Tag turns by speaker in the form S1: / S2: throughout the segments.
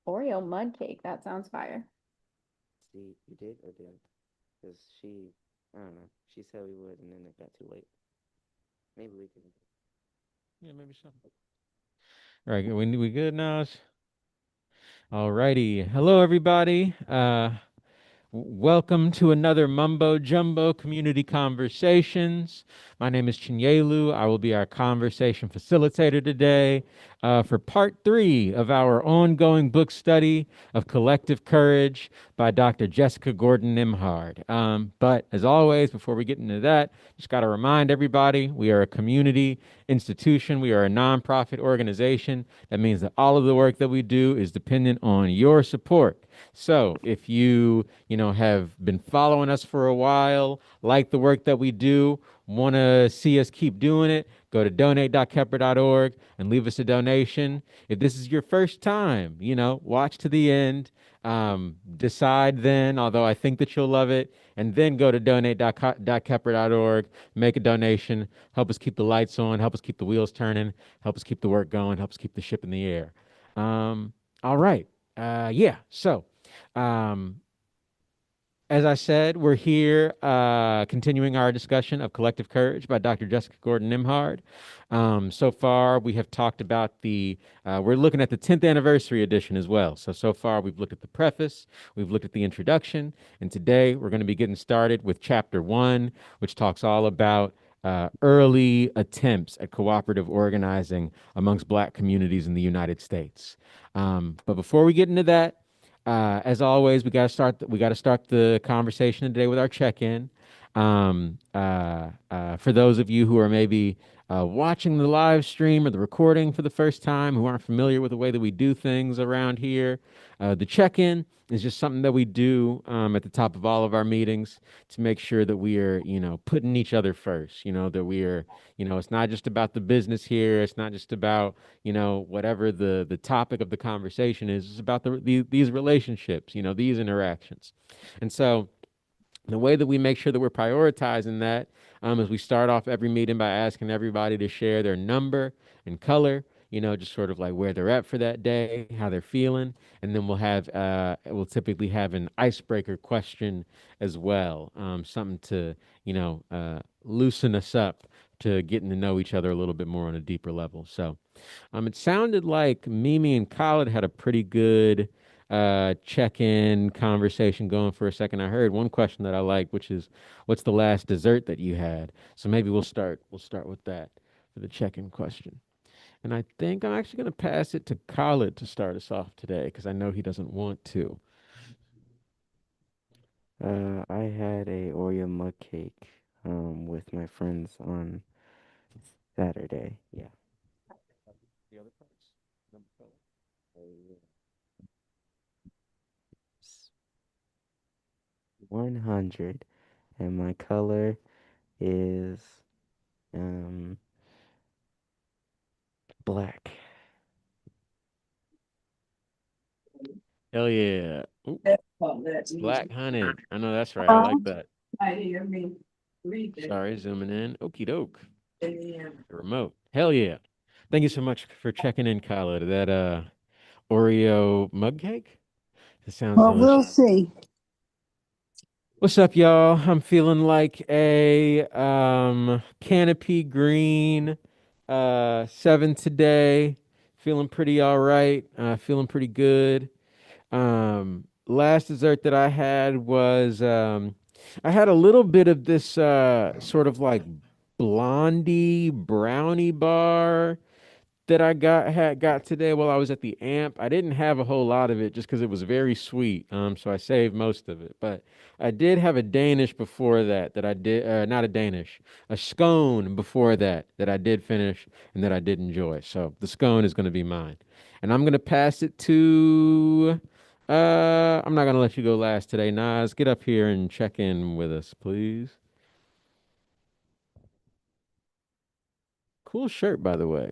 S1: Oreo mud cake. That sounds fire.
S2: See, you did or didn't? Because I don't know. She said we would, and then it got too late. Maybe we can.
S3: Yeah, maybe so. All right, we good now? All righty. Hello, everybody. Welcome to another Mumbo Jumbo Community Conversations. My name is Chinyelu. I will be our conversation facilitator today for part three of our ongoing book study of Collective Courage by Dr. Jessica Gordon Nimhard. But as always, before we get into that, just got to remind everybody we are a community institution. We are a nonprofit organization. That means that all of the work that we do is dependent on your support. So if you have been following us for a while, like the work that we do, want to see us keep doing it, go to donate.kepler.org and leave us a donation. If this is your first time, watch to the end. Decide then, although I think that you'll love it, and then go to donate.kepler.org, make a donation, help us keep the lights on, help us keep the wheels turning, help us keep the work going, help us keep the ship in the air. All right. Yeah. So, um, as I said, we're here continuing our discussion of Collective Courage by Dr. Jessica Gordon Nimhard. So far, we have talked about we're looking at the 10th anniversary edition as well. So far, we've looked at the preface, we've looked at the introduction, and today we're going to be getting started with chapter one, which talks all about early attempts at cooperative organizing amongst Black communities in the United States. But before we get into that, as always, we got to start the conversation today with our check-in. For those of you who are maybe watching the live stream or the recording for the first time, who aren't familiar with the way that we do things around here, the check-in is just something that we do at the top of all of our meetings to make sure that we are, putting each other first. That we are, it's not just about the business here. It's not just about whatever the topic of the conversation is. It's about these relationships, these interactions. And so the way that we make sure that we're prioritizing that is we start off every meeting by asking everybody to share their number and color, just sort of like where they're at for that day, how they're feeling. And then we'll typically have an icebreaker question as well, something to, loosen us up to getting to know each other a little bit more on a deeper level. So, it sounded like Mimi and Khaled had a pretty good check-in conversation going for a second. I heard one question that I like, which is, "What's the last dessert that you had?" So maybe we'll start with that for the check-in question. And I think I'm actually going to pass it to Khaled to start us off today because I know he doesn't want to.
S2: I had a Oreo mug cake with my friends on Saturday. Yeah.
S3: The other parts? Number 12.
S2: Uh, 100, and my color is um black.
S3: Hell yeah. Ooh,
S4: That's all that means.
S3: black honey. I know that's right. I like that.
S4: I hear me read that.
S3: Sorry, zooming in. Okie doke.
S4: And
S3: The remote. Hell yeah. Thank you so much for checking in, Kyla. That Oreo mug cake? It sounds
S4: well, we'll
S3: delicious.
S4: see.
S3: What's up, y'all? I'm feeling like a canopy green 7 today. Feeling pretty all right. Feeling pretty good. Last dessert that I had was I had a little bit of this sort of like blondie brownie bar that I got today while I was at the amp. I didn't have a whole lot of it just because it was very sweet. So I saved most of it. But I did have a Danish before that I did not a Danish, a scone before that I did finish and that I did enjoy. So the scone is going to be mine, and I'm going to pass it to. I'm not gonna let you go last today, Nas. Get up here and check in with us, please. Cool shirt, by the way.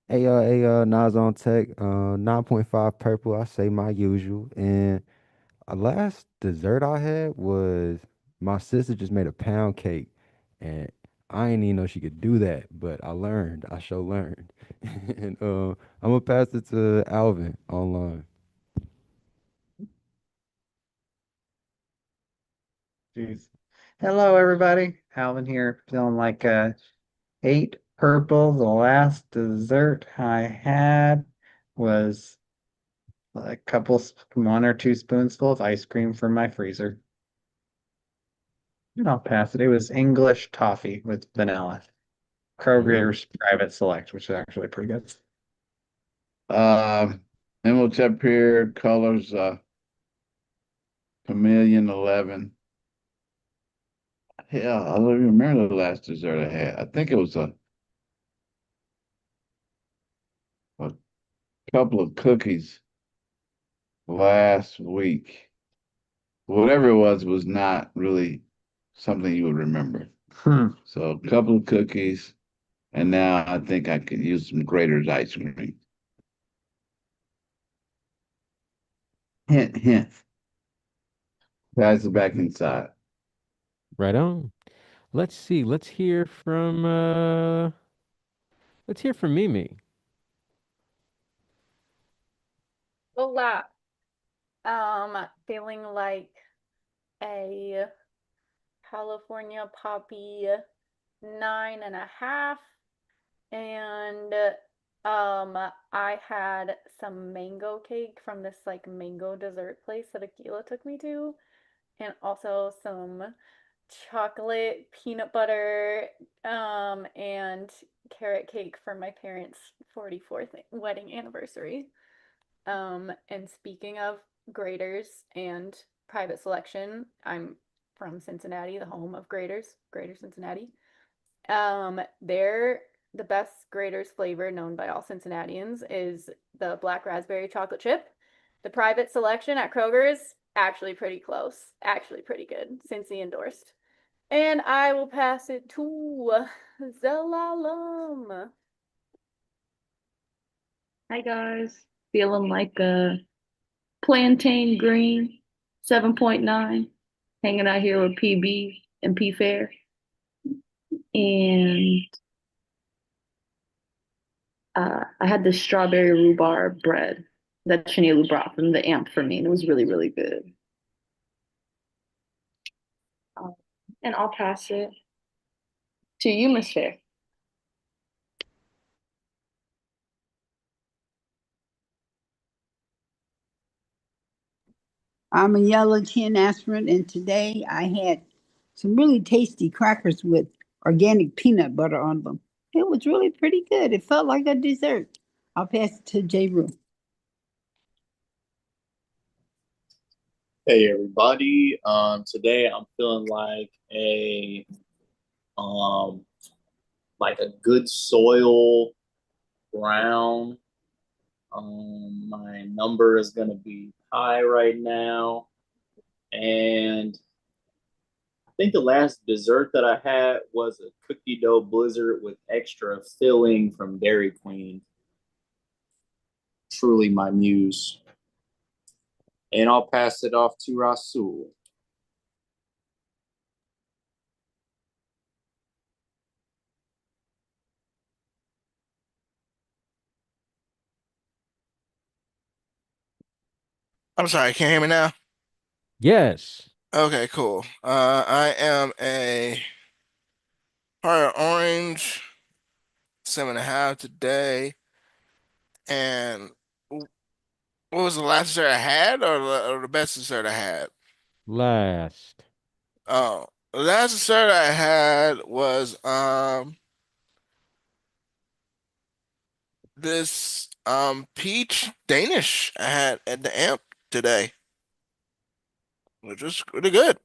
S5: Nas on Tech, 9.5 purple. I say my usual. And last dessert I had was my sister just made a pound cake, and I didn't even know she could do that, but I learned. I sure learned. And I'm gonna pass it to Alvin online.
S6: Jeez. Hello, everybody. Alvin here, feeling like 8 purple. The last dessert I had was a couple, 1 or 2 spoonsful of ice cream from my freezer. And I'll pass it. It was English toffee with vanilla. Kroger's Private Select, which is actually pretty good.
S7: Imhotep here, colors Chameleon 11. Hell, I don't even remember the last dessert I had. I think it was a couple of cookies last week. Whatever it was not really something you would remember. So a couple of cookies, and now I think I could use some Grater's ice cream. Hint, hint. Pass it back inside.
S3: Right on. Let's see. Let's hear from Mimi.
S1: Hola. Feeling like a California Poppy 9.5. And I had some mango cake from this like mango dessert place that Akila took me to, and also some chocolate peanut butter and carrot cake for my parents' 44th wedding anniversary. And speaking of graders and private selection, I'm from Cincinnati, the home of graders, Greater Cincinnati. They're the best graders flavor known by all Cincinnatians is the black raspberry chocolate chip. The private selection at Kroger's actually pretty close, actually pretty good, Cincy endorsed. And I will pass it to Zelalum.
S8: Hi guys, feeling like a plantain green 7.9, hanging out here with PB and P Fair. And I had this strawberry rhubarb bread that Chinelu brought from the amp for me, and it was really, really good. And I'll pass it to you, Miss Fair.
S9: I'm a yellow tin aspirin, and today I had some really tasty crackers with organic peanut butter on them. It was really pretty good. It felt like a dessert. I'll pass it to J. Rue.
S10: Hey everybody. Today I'm feeling um like a good soil brown. My number is gonna be high right now. And I think the last dessert that I had was a cookie dough blizzard with extra filling from Dairy Queen. Truly my muse. And I'll pass it off to Rasul.
S11: I'm sorry, can you hear me now?
S3: Yes.
S11: Okay, cool. I am a heart orange 7.5 today. And what was the last dessert I had, or the best dessert I had?
S3: Last.
S11: Oh, the last dessert I had was this peach Danish I had at the amp today, which was really good.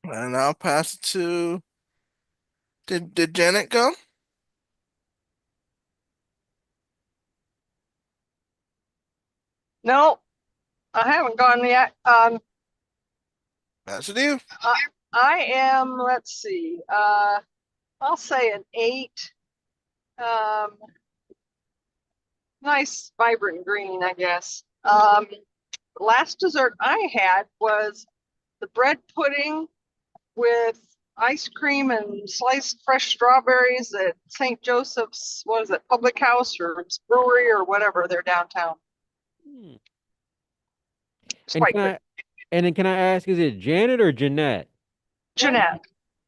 S11: And I'll pass it to did Janet go?
S12: No, I haven't gone yet.
S11: Pass it to you.
S12: I am, let's see, I'll say an 8. Nice, vibrant green, I guess. Last dessert I had was the bread pudding with ice cream and sliced fresh strawberries at St. Joseph's, what is it, Public House or Brewery or whatever, they're downtown.
S3: Hmm.
S12: It's
S3: And
S12: quite
S3: can
S12: good.
S3: I and then can I ask, is it Janet or Jeanette?
S12: Jeanette.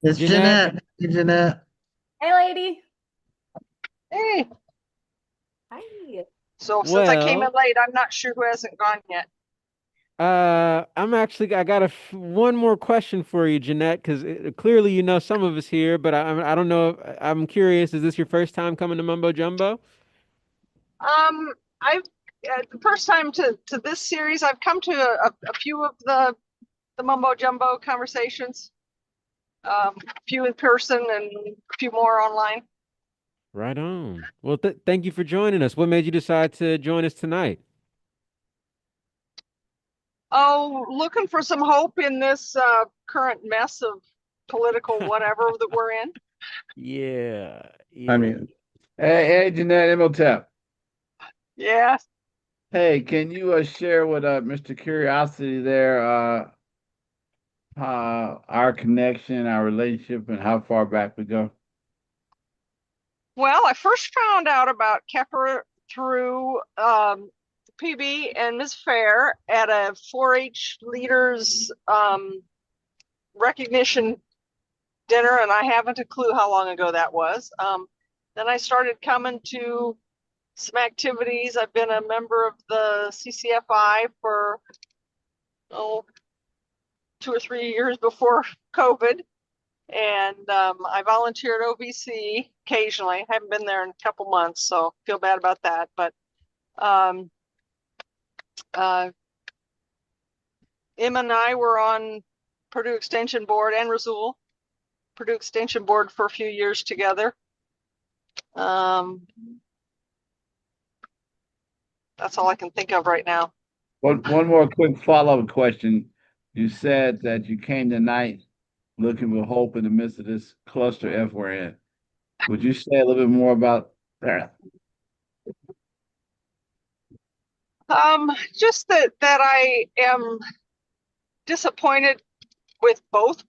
S6: It's
S3: Jeanette.
S6: Jeanette. Hey, Jeanette.
S1: Hey, lady.
S12: Hey.
S1: Hi.
S12: So since I came in
S3: Well,
S12: late, I'm not sure who hasn't gone yet.
S3: I got one more question for you, Jeanette, because clearly you know some of us here, but I don't know. I'm curious. Is this your first time coming to Mumbo Jumbo?
S12: I've the first time to this series, I've come to a few of the mumbo jumbo conversations, a few in person and a few more online.
S3: Right on. Well, thank you for joining us. What made you decide to join us tonight?
S12: Oh, looking for some hope in this current mess of political whatever that we're in.
S3: Yeah,
S6: I
S3: yeah.
S6: mean,
S7: Hey, Jeanette Imhotep.
S12: Yeah.
S7: Hey, can you share with Mr. Curiosity there our connection, our relationship, and how far back we go?
S12: Well, I first found out about Kepper through PB and Ms. Fair at a 4-H leaders recognition dinner, and I haven't a clue how long ago that was. Then I started coming to some activities. I've been a member of the CCFI for 2 or 3 years before COVID, and I volunteer at OVC occasionally. I haven't been there in a couple months, so feel bad about that. But um, Em and I were on Purdue Extension Board and Rasul Purdue Extension Board for a few years together. That's all I can think of right now.
S7: One more quick follow-up question. You said that you came tonight looking for hope in the midst of this cluster F we're in. Would you say a little bit more about that?
S12: Just that I am disappointed with both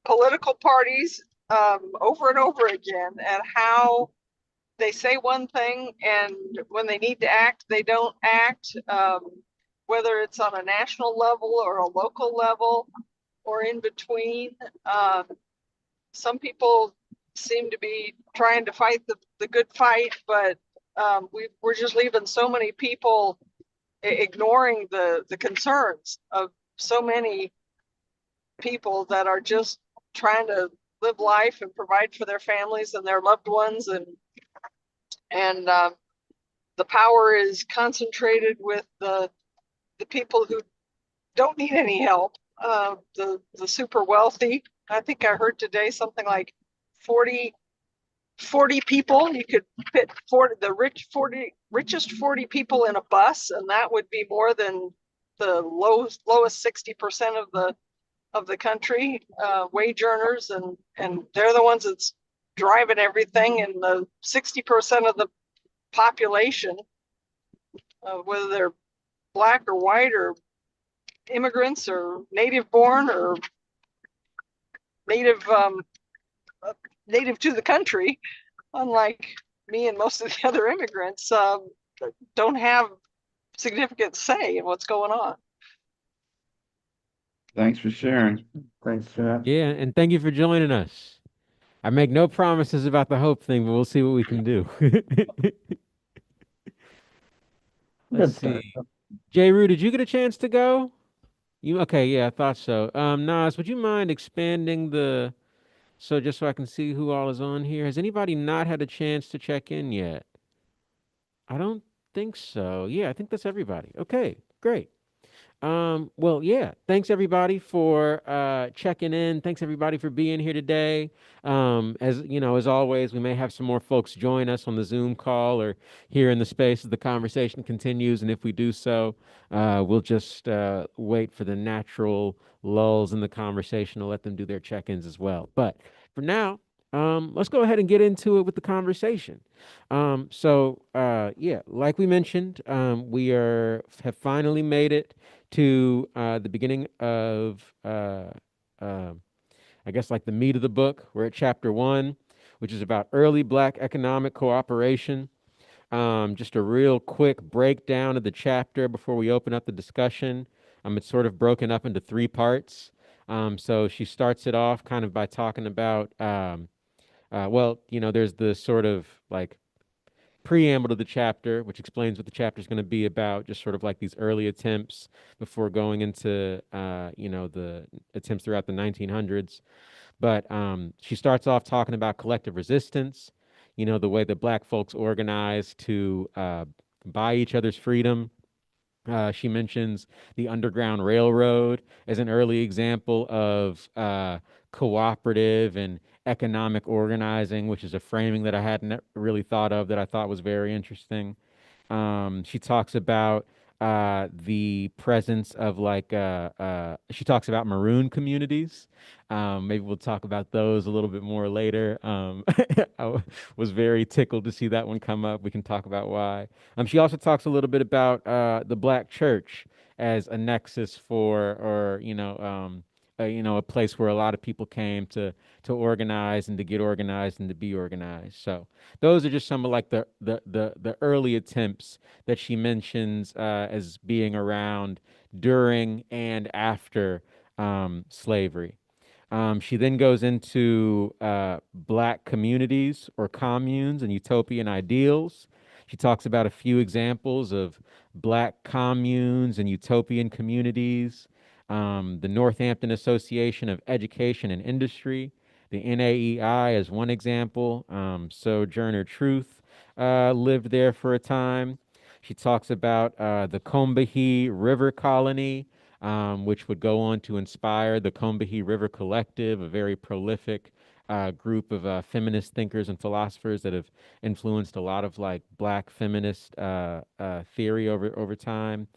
S12: political parties over and over again, and how they say one thing and when they need to act, they don't act, whether it's on a national level or a local level or in between. Some people seem to be trying to fight the good fight, but we're just leaving so many people ignoring the concerns of so many people that are just trying to live life and provide for their families and their loved ones, and the power is concentrated with the people who don't need any help, the super wealthy. I think I heard today something like 40 people. You could fit 40 the richest 40 people in a bus, and that would be more than the lowest 60% of the country, wage earners, and they're the ones that's driving everything. And the 60% of the population, whether they're black or white or immigrants or native born or native native to the country, unlike me and most of the other immigrants, don't have significant say in what's going on.
S7: Thanks for sharing.
S6: thanks, Jeanette.
S3: Yeah, and thank you for joining us. I make no promises about the hope thing, but we'll see what we can do. Let's
S6: Good start.
S3: see. J. Rue, did you get a chance to go? You okay? Yeah, I thought so. Nas, would you mind expanding so just so I can see who all is on here? Has anybody not had a chance to check in yet? I don't think so. Yeah, I think that's everybody. Okay, great. Well, yeah, thanks everybody for checking in. Thanks everybody for being here today. As you know, as always, we may have some more folks join us on the Zoom call or here in the space as the conversation continues. And if we do so, we'll just wait for the natural lulls in the conversation to let them do their check-ins as well. But for now, let's go ahead and get into it with the conversation. Yeah, like we mentioned, have finally made it to the beginning of I guess like the meat of the book. We're at chapter 1, which is about early Black economic cooperation. Just a real quick breakdown of the chapter before we open up the discussion. It's sort of broken up into 3 parts. So she starts it off kind of by talking about, well, there's the sort of like preamble to the chapter, which explains what the chapter is going to be about, just sort of like these early attempts before going into, the attempts throughout the 1900s. But she starts off talking about collective resistance, the way that Black folks organized to buy each other's freedom. She mentions the Underground Railroad as an early example of cooperative and economic organizing, which is a framing that I hadn't really thought of that I thought was very interesting. She talks about the presence of she talks about maroon communities. Maybe we'll talk about those a little bit more later. Was very tickled to see that one come up. We can talk about why. She also talks a little bit about the Black church as a nexus for, or a place where a lot of people came to organize and to get organized and to be organized. So those are just some of like the early attempts that she mentions as being around during and after slavery. She then goes into Black communities or communes and utopian ideals. She talks about a few examples of Black communes and utopian communities, the Northampton Association of Education and Industry, the NAEI as one example. Sojourner Truth lived there for a time. She talks about the Combahee River Colony, which would go on to inspire the Combahee River Collective, a very prolific group of feminist thinkers and philosophers that have influenced a lot of like Black feminist theory over time.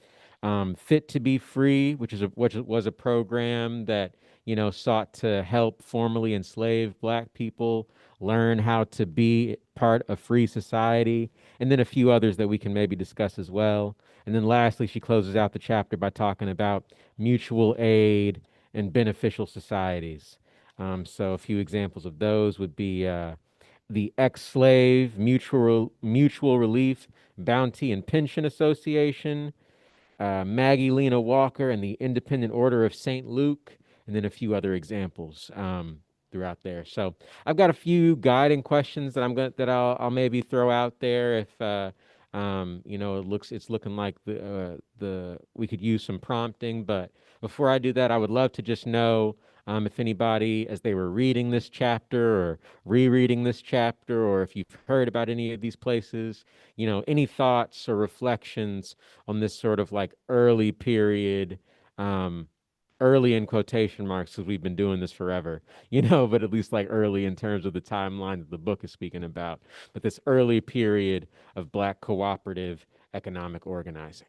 S3: Fit to Be Free, which was a program that sought to help formerly enslaved Black people learn how to be part of free society, and then a few others that we can maybe discuss as well. And then lastly, she closes out the chapter by talking about mutual aid and beneficial societies. So a few examples of those would be the Ex-Slave Mutual Relief Bounty and Pension Association, Maggie Lena Walker and the Independent Order of St. Luke, and then a few other examples throughout there. So I've got a few guiding questions that I'll maybe throw out there if it's looking like the we could use some prompting. But before I do that, I would love to just know if anybody, as they were reading this chapter or rereading this chapter, or if you've heard about any of these places, any thoughts or reflections on this sort of like early period, early in quotation marks, because we've been doing this forever, but at least like early in terms of the timeline that the book is speaking about, but this early period of Black cooperative economic organizing.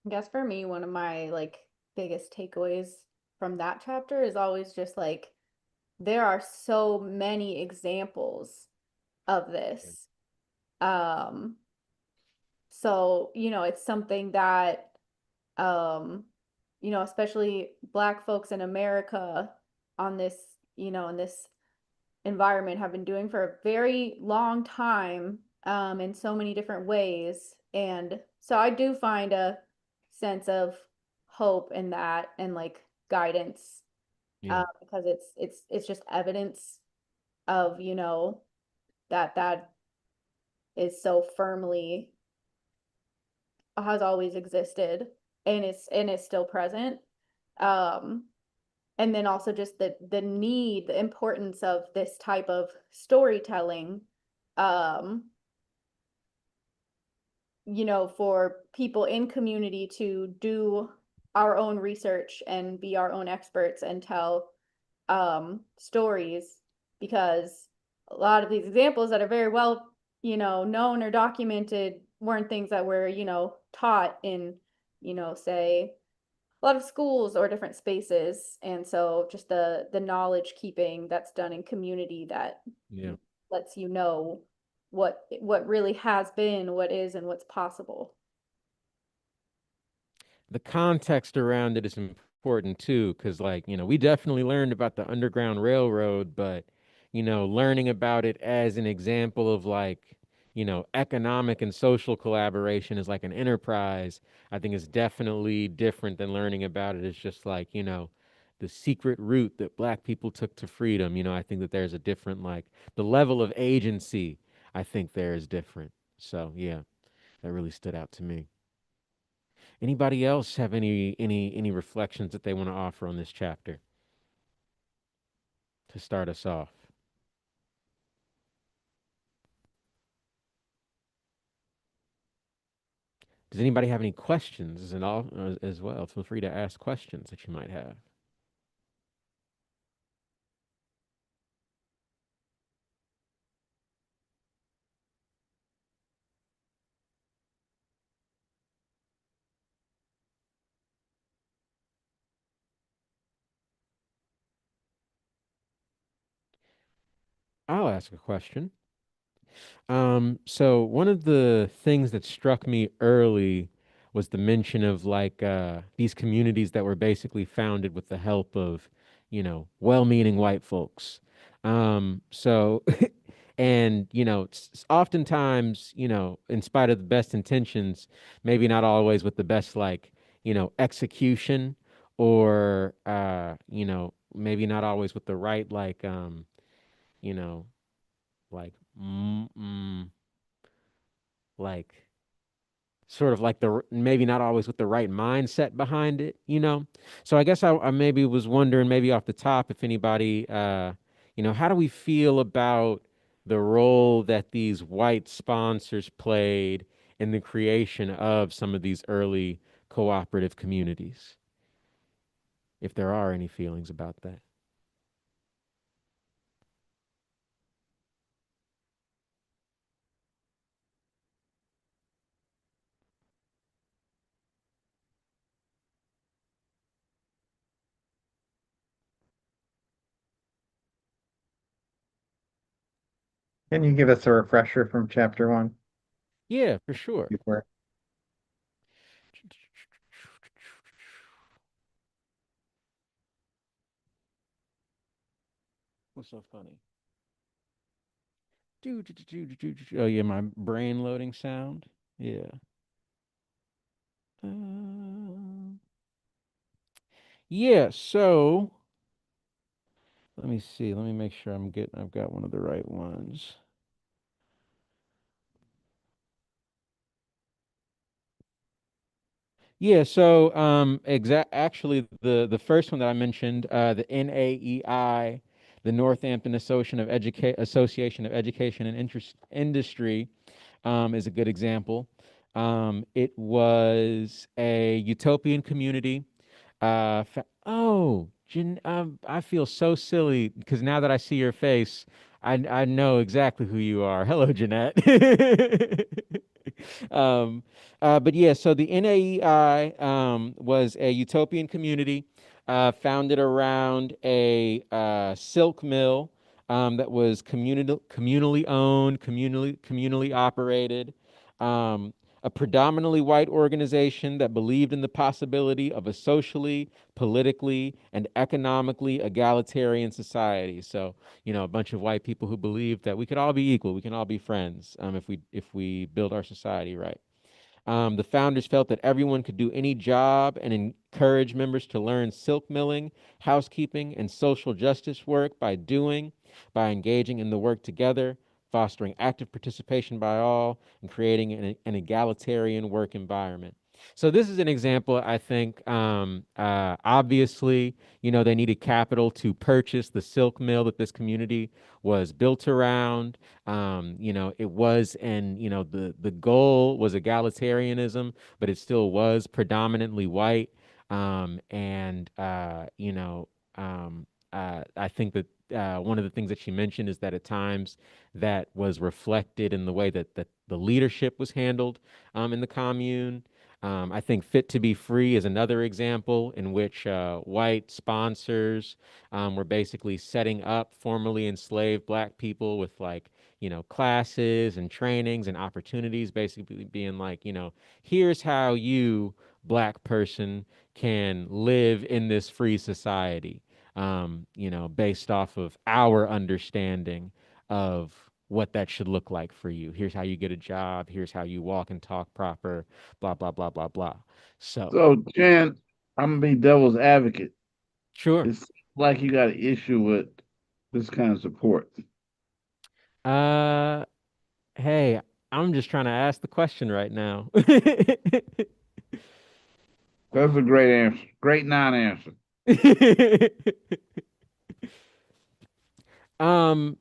S1: I guess for me, one of my like biggest takeaways from that chapter is always just like there are so many examples of this. Um, so, it's something that especially Black folks in America on this, in this environment have been doing for a very long time, in so many different ways. And so I do find a sense of hope in that and like guidance,
S3: Yeah.
S1: because it's just evidence of, that is so firmly has always existed and is still present. Um, and then also just the need, the importance of this type of storytelling, um, for people in community to do our own research and be our own experts and tell stories, because a lot of these examples that are very well, known or documented weren't things that were, taught in, say a lot of schools or different spaces. And so just the knowledge keeping that's done in community that
S3: Yeah.
S1: lets you know what really has been, what is, and what's possible.
S3: The context around it is important too, because we definitely learned about the Underground Railroad, but learning about it as an example of economic and social collaboration as like an enterprise, I think is definitely different than learning about it as just the secret route that black people took to freedom. I think that there's a different the level of agency, I think there is different. So yeah, that really stood out to me. Anybody else have any reflections that they want to offer on this chapter to start us off? Does anybody have any questions and all as well? Feel free to ask questions that you might have. I'll ask a question. So one of the things that struck me early was the mention of these communities that were basically founded with the help of, well-meaning white folks. So and oftentimes, in spite of the best intentions, maybe not always with the best execution or maybe not always with the right you know, like mm, mm, like sort of like maybe not always with the right mindset behind it. So I guess I maybe was wondering, maybe off the top, if anybody how do we feel about the role that these white sponsors played in the creation of some of these early cooperative communities, if there are any feelings about that?
S6: Can you give us a refresher from chapter 1?
S3: Yeah, for sure.
S6: Before.
S3: What's so funny? Oh yeah, my brain loading sound. Yeah. Yeah, so let me see. Let me make sure I've got one of the right ones. Yeah, so actually the first one that I mentioned, the NAEI, the Northampton Association of Education and Industry, is a good example. It was a utopian community. I feel so silly because now that I see your face, I know exactly who you are. Hello, Jeanette. um, but yeah, so the NAEI was a utopian community founded around a silk mill that was communally owned, communally operated. Um, a predominantly white organization that believed in the possibility of a socially, politically, and economically egalitarian society. So, a bunch of white people who believed that we could all be equal, we can all be friends if we build our society right. The founders felt that everyone could do any job and encourage members to learn silk milling, housekeeping, and social justice work by engaging in the work together, fostering active participation by all, and creating an egalitarian work environment. So this is an example, I think, obviously, they needed capital to purchase the silk mill that this community was built around. It was, and the goal was egalitarianism, but it still was predominantly white. And I think that one of the things that she mentioned is that at times that was reflected in the way that the leadership was handled in the commune. I think Fit to Be Free is another example in which white sponsors were basically setting up formerly enslaved black people with classes and trainings and opportunities, basically being like, here's how you, black person, can live in this free society, based off of our understanding of what that should look like for you. Here's how you get a job. Here's how you walk and talk proper, blah, blah, blah, blah, blah. So,
S7: So, Jen, I'm gonna be devil's advocate.
S3: sure.
S7: It's like you got an issue with this kind of support.
S3: Uh, hey, I'm just trying to ask the question right now.
S7: That's a great answer. Great non-answer.
S3: um,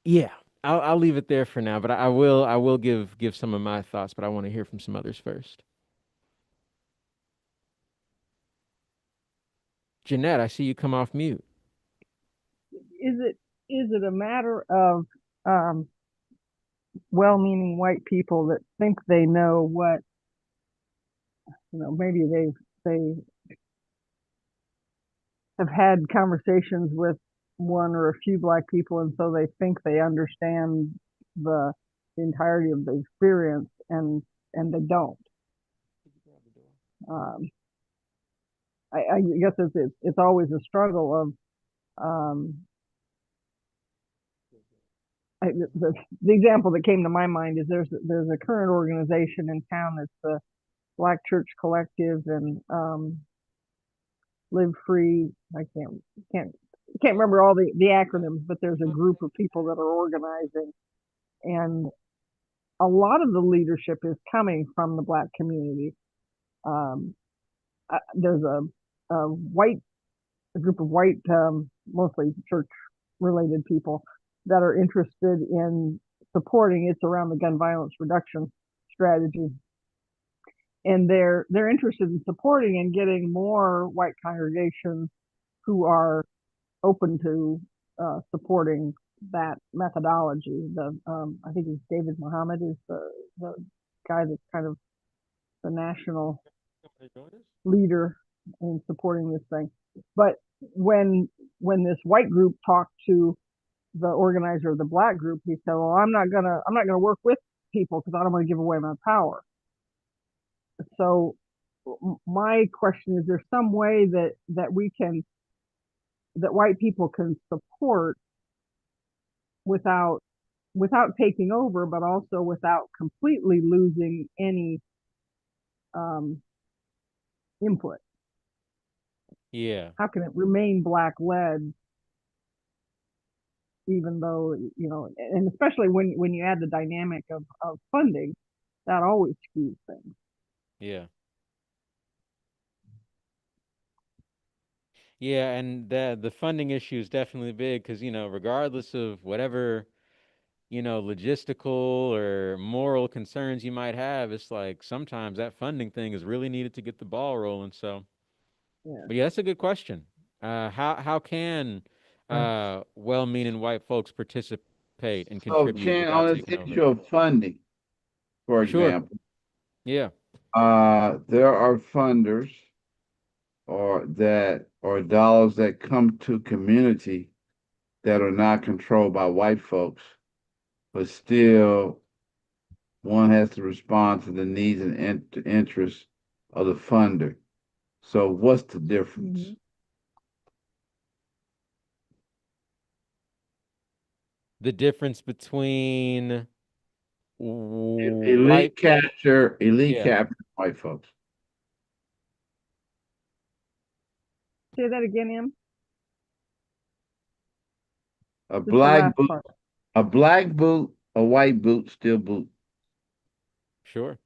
S3: yeah, I'll leave it there for now, but I will give some of my thoughts, but I want to hear from some others first. Jeanette, I see you come off mute.
S13: Is it a matter of um, well-meaning white people that think they know what maybe they have had conversations with one or a few black people, and so they think they understand the, the entirety of the experience, and they don't. Um, I guess it's always a struggle of the example that came to my mind is there's a current organization in town that's the Black Church Collective, and Live Free. Can't can't remember all the acronyms, but there's a group of people that are organizing, and a lot of the leadership is coming from the black community. Um, there's a group of white, mostly church related people that are interested in supporting. It's around the gun violence reduction strategy, and they're interested in supporting and getting more white congregations who are open to supporting that methodology. I think it's David Muhammad is the guy that's kind of the national leader in supporting this thing. But when this white group talked to the organizer of the black group, he said, "Well, I'm not gonna work with people because I don't want to give away my power." So my question is: there some way that white people can support without taking over, but also without completely losing any um, input?
S3: Yeah.
S13: How can it remain black led, even though and especially when you add the dynamic of funding, that always skews things.
S3: Yeah. Yeah, and the funding issue is definitely big because, regardless of whatever, logistical or moral concerns you might have, it's like sometimes that funding thing is really needed to get the ball rolling. So,
S13: Yeah.
S3: but yeah, that's a good question. How can well-meaning white folks participate and
S7: So,
S3: contribute
S7: Jen,
S3: without
S7: on this
S3: taking over?
S7: issue of funding, for
S3: Sure.
S7: example,
S3: Yeah.
S7: there are funders or dollars that come to community that are not controlled by white folks, but still one has to respond to the needs and interests of the funder. So what's the difference?
S13: Mm-hmm.
S3: The difference between
S7: Elite
S3: white.
S7: capture, elite
S3: Yeah.
S7: capture white folks.
S13: Say that again, Em.
S7: A
S13: Just the
S7: black
S13: last
S7: boot,
S13: part.
S7: a black boot, a white boot, still boot.
S3: Sure.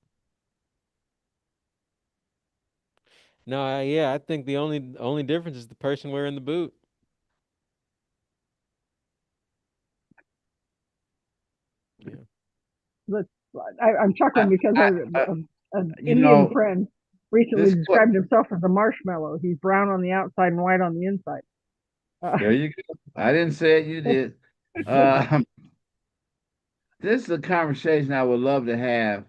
S3: No, yeah, I think the only difference is the person wearing the boot. Yeah.
S13: Let's, I'm
S7: I,
S13: chuckling because
S7: I, I,
S13: an
S7: you
S13: Indian
S7: know,
S13: friend recently
S7: this what
S13: described himself as a marshmallow. He's brown on the outside and white on the inside.
S7: there you go. I didn't say it, you did. Um, this is a conversation I would love to have,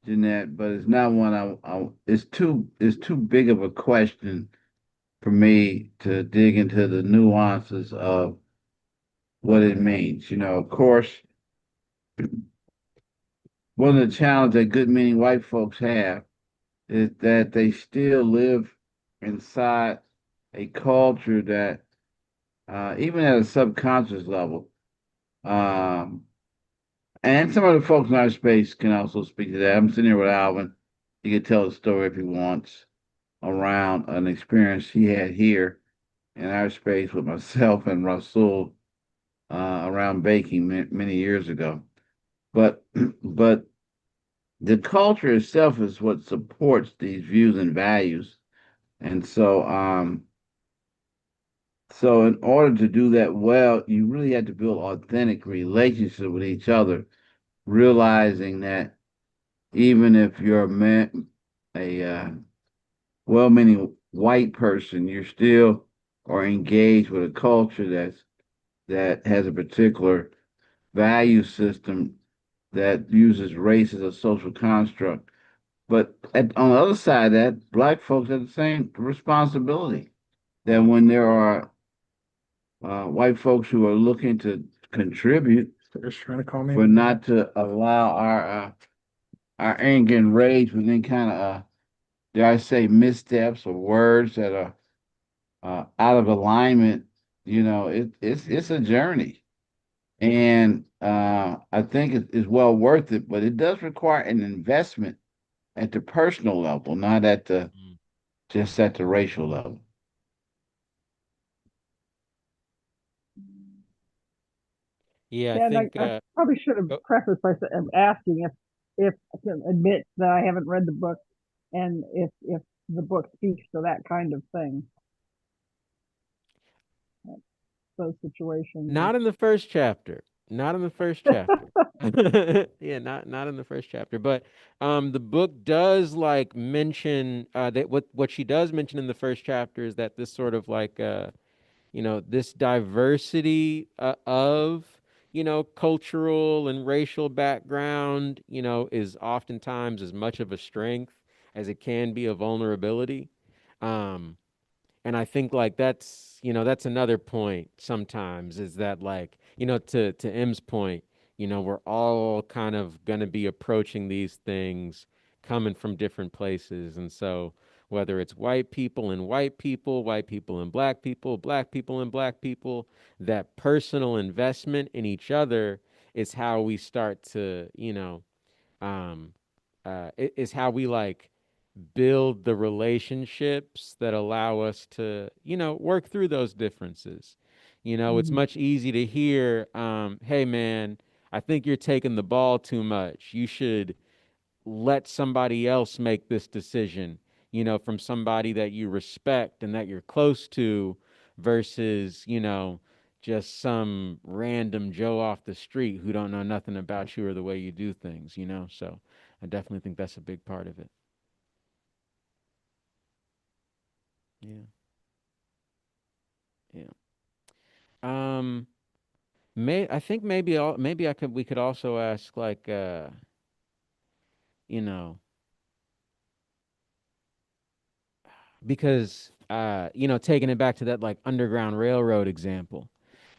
S7: Jeanette, but it's not one it's too big of a question for me to dig into the nuances of what it means. Of course, one of the challenges that good many white folks have is that they still live inside a culture that, even at a subconscious level, um, and some of the folks in our space can also speak to that. I'm sitting here with Alvin. He can tell a story if he wants around an experience he had here in our space with myself and Rasul around baking many years ago. But but the culture itself is what supports these views and values. And so in order to do that well, you really have to build authentic relationship with each other, realizing that even if you're a well-meaning white person, you still are engaged with a culture that has a particular value system that uses race as a social construct. But on the other side of that, black folks have the same responsibility that when there are white folks who are looking to contribute,
S6: They're just trying to call me.
S7: but not to allow our anger and rage with any kind of dare I say missteps or words that are out of alignment. It's a journey, and I think it's well worth it. But it does require an investment at the personal level, not at the
S3: Mm.
S7: just at the racial level.
S3: Yeah, I
S13: Yeah, and
S3: think.
S13: I probably should have
S3: Oh,
S13: prefaced by asking if I can admit that I haven't read the book and if the book speaks to that kind of thing, those situations.
S3: not in the first chapter. Not in the first chapter. Yeah, not in the first chapter. But the book does like mention that what she does mention in the first chapter is that this sort of like this diversity of cultural and racial background is oftentimes as much of a strength as it can be a vulnerability. Um, and I think like that's another point sometimes is that like to M's point, we're all kind of going to be approaching these things coming from different places. And so whether it's white people and white people, white people and black people and black people, that personal investment in each other is how we start to, um is how we like build the relationships that allow us to, work through those differences. It's
S13: Mhm.
S3: much easy to hear, hey man, I think you're taking the ball too much. You should let somebody else make this decision, from somebody that you respect and that you're close to versus, just some random Joe off the street who don't know nothing about you or the way you do things. So I definitely think that's a big part of it. Yeah. Yeah. Um, I think maybe we could also ask like you know, because taking it back to that like Underground Railroad example,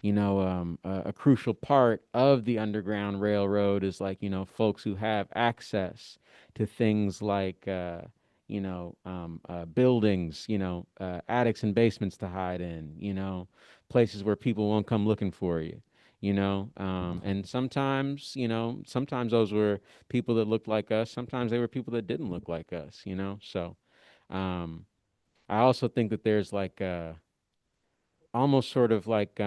S3: a crucial part of the Underground Railroad is like, folks who have access to things like buildings, attics and basements to hide in, places where people won't come looking for you. And sometimes those were people that looked like us. Sometimes they were people that didn't look like us. So, um, I also think that there's like almost sort of like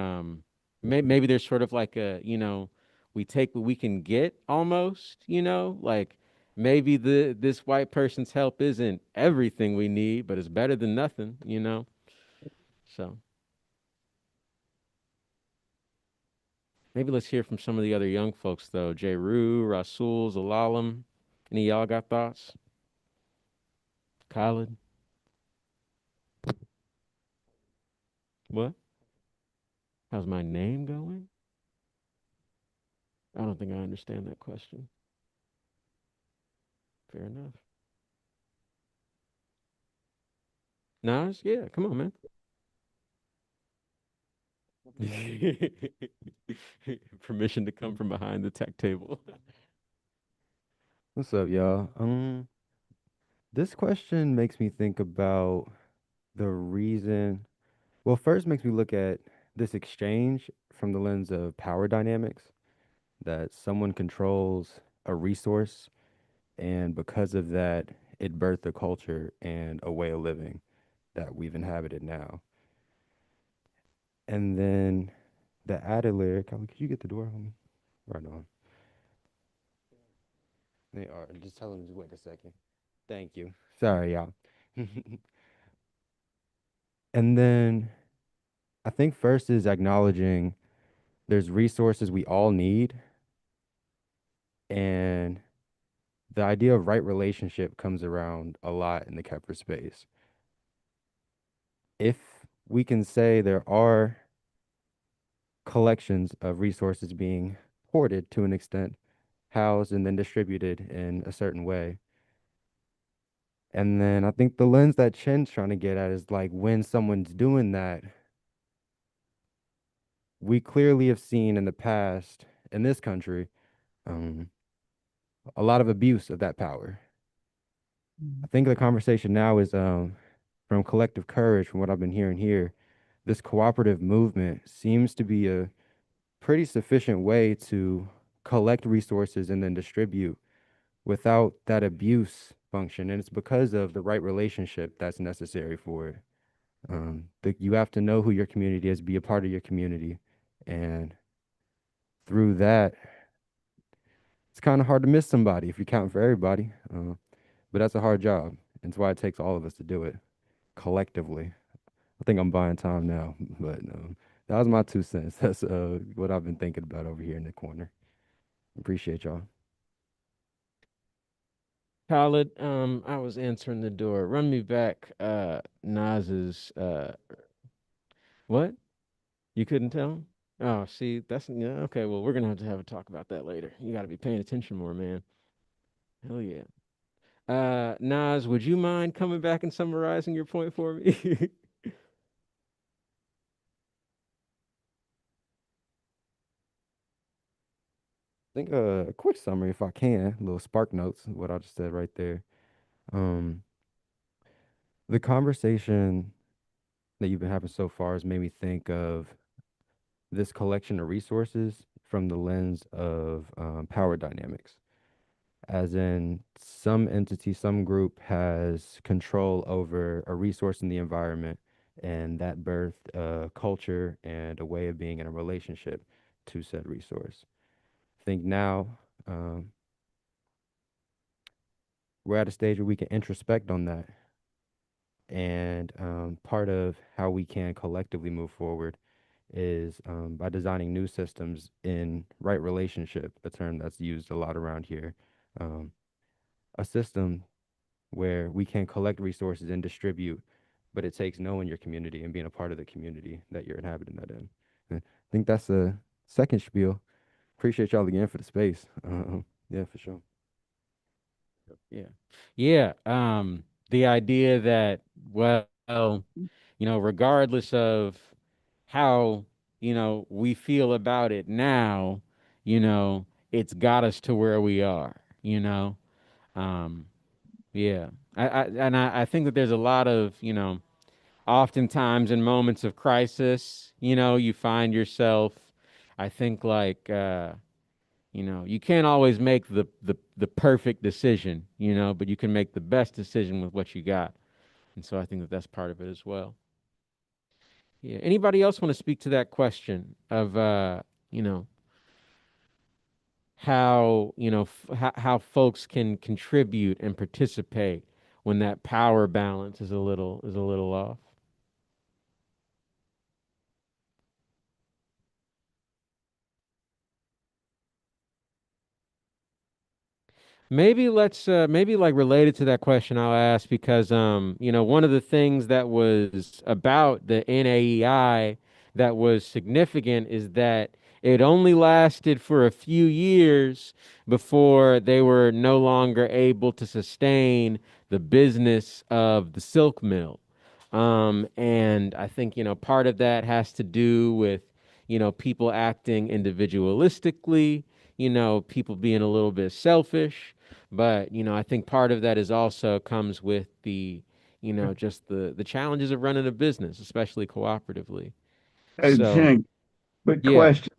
S3: maybe there's sort of like we take what we can get almost, like maybe this white person's help isn't everything we need, but it's better than nothing. So maybe let's hear from some of the other young folks though. J. Rue, Rasul, Zalalam. Any of y'all got thoughts? Khalid? What? How's my name going? I don't think I understand that question. Fair enough. Nas, yeah, come on, man. Permission to come from behind the tech table.
S5: What's up, y'all? This question makes me think about the reason. Well, first makes me look at this exchange from the lens of power dynamics, that someone controls a resource, and because of that, it birthed a culture and a way of living that we've inhabited now. And then the added layer, Calvin, could you get the door, homie? Right on. They are. Just tell them to wait a second. Thank you. Sorry, y'all. And then I think first is acknowledging there's resources we all need, and the idea of right relationship comes around a lot in the Kepler space. If we can say there are collections of resources being hoarded to an extent, housed and then distributed in a certain way. And then I think the lens that Chen's trying to get at is like when someone's doing that, we clearly have seen in the past in this country um, a lot of abuse of that power. I think the conversation now is from collective courage, from what I've been hearing here, this cooperative movement seems to be a pretty sufficient way to collect resources and then distribute without that abuse function. And it's because of the right relationship that's necessary for it. You have to know who your community is, be a part of your community. And through that, it's kind of hard to miss somebody if you're counting for everybody. But that's a hard job. And it's why it takes all of us to do it collectively. I think I'm buying time now, but that was my 2 cents. That's what I've been thinking about over here in the corner. Appreciate y'all.
S3: Khaled, I was answering the door. Run me back Naz's what? You couldn't tell him? Oh, see, that's yeah, okay. Well, we're gonna have a talk about that later. You gotta be paying attention more, man. Hell yeah. Naz, would you mind coming back and summarizing your point for me?
S5: I think a quick summary, if I can, little spark notes, what I just said right there. Um, the conversation that you've been having so far has made me think of this collection of resources from the lens of power dynamics, as in some entity, some group has control over a resource in the environment, and that birthed a culture and a way of being in a relationship to said resource. I think now we're at a stage where we can introspect on that. And part of how we can collectively move forward is by designing new systems in right relationship, a term that's used a lot around here. Um, a system where we can collect resources and distribute, but it takes knowing your community and being a part of the community that you're inhabiting that in. And I think that's a second spiel. Appreciate y'all again for the space. Yeah, for sure.
S3: Yeah. Yeah. The idea that, well, regardless of how, we feel about it now, it's got us to where we are, Um, yeah. I think that there's a lot of, oftentimes in moments of crisis, you find yourself, I think like you can't always make the perfect decision, but you can make the best decision with what you got. And so I think that that's part of it as well. Yeah. Anybody else want to speak to that question of you know, how, how folks can contribute and participate when that power balance is a little off? Maybe like related to that question I'll ask because one of the things that was about the NAEI that was significant is that it only lasted for a few years before they were no longer able to sustain the business of the silk mill. And I think part of that has to do with people acting individualistically, people being a little bit selfish. But, I think part of that is also comes with just the challenges of running a business, especially cooperatively.
S7: Hey,
S3: So,
S7: Jen, quick
S3: yeah,
S7: question.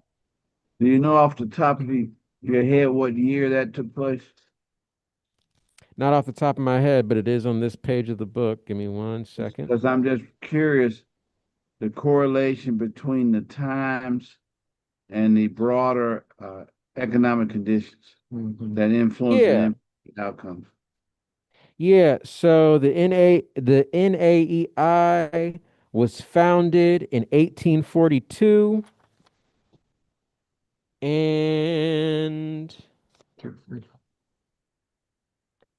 S7: Do you know off the top of your head what year that took place?
S3: not off the top of my head, but it is on this page of the book. Give me 1 second.
S7: Because I'm just curious the correlation between the times and the broader economic conditions that influence and
S3: Yeah.
S7: impact outcomes.
S3: Yeah, so the NAEI was founded in 1842 and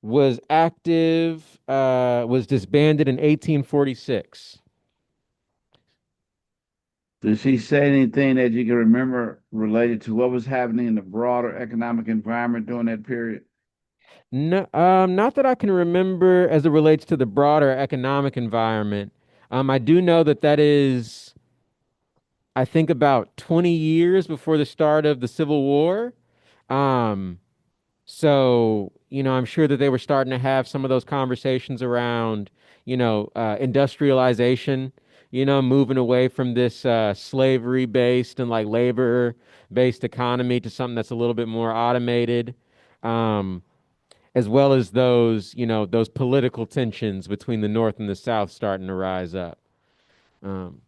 S3: was disbanded in 1846.
S7: Did she say anything that you can remember related to what was happening in the broader economic environment during that period?
S3: No, not that I can remember as it relates to the broader economic environment. I do know that is, I think, about 20 years before the start of the Civil War. Um, So, I'm sure that they were starting to have some of those conversations around, industrialization, moving away from this slavery based and like labor based economy to something that's a little bit more automated, um, as well as those political tensions between the North and the South starting to rise up. Um,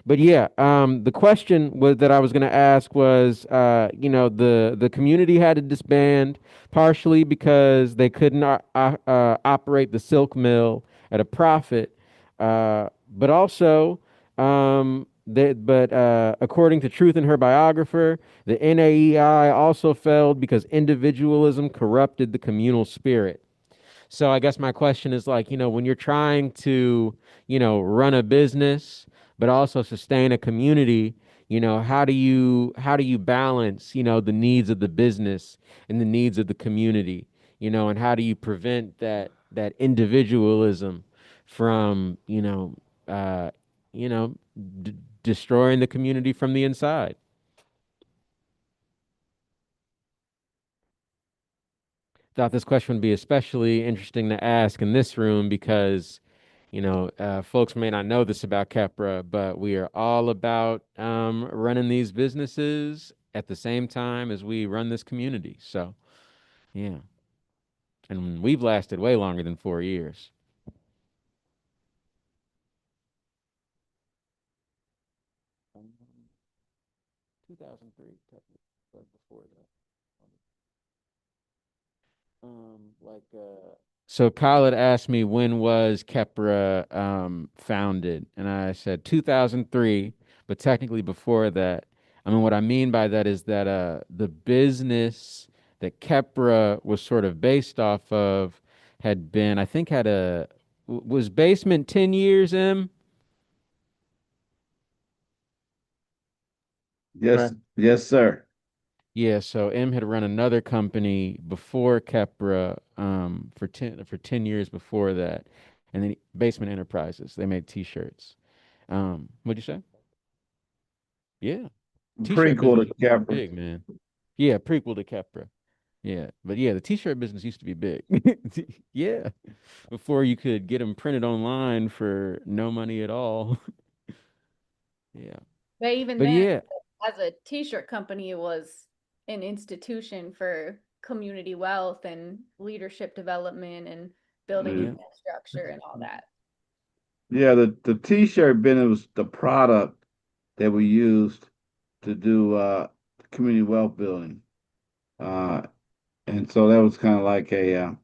S3: But yeah, the question was that I was going to ask was, the community had to disband partially because they couldn't operate the silk mill at a profit, but also, according to Truth and her biographer, the NAEI also failed because individualism corrupted the communal spirit. So I guess my question is like, when you're trying to, run a business, but also sustain a community, how do you balance, the needs of the business and the needs of the community, and how do you prevent that individualism from, uh, you know, destroying the community from the inside? Thought this question would be especially interesting to ask in this room because folks may not know this about Kepra, but we are all about running these businesses at the same time as we run this community. So, yeah. And we've lasted way longer than 4 years. Um, 2003, but before that. So Khaled asked me when was Kepra founded, and I said 2003, but technically before that. I mean, what I mean by that is that the business that Kepra was sort of based off of had been, I think, was Basement 10 years, M?
S7: Yes, yes, sir.
S3: Yeah, so M had run another company before Kepra for 10 years before that, and then Basement Enterprises. They made T-shirts. What'd you say? Yeah, T-shirt
S7: Prequel
S3: business
S7: to
S3: used to be
S7: Capra.
S3: big, man. Yeah, prequel to Kepra. Yeah, but yeah, the T-shirt business used to be big. Yeah, before you could get them printed online for no money at all. Yeah,
S1: But even
S3: but
S1: then,
S3: yeah,
S1: as a t-shirt company, it was an institution for community wealth and leadership development and building
S7: Yeah,
S3: yeah,
S1: infrastructure and all that.
S7: yeah, the T-shirt business was the product that we used to do community wealth building. Uh, and so that was kind of like at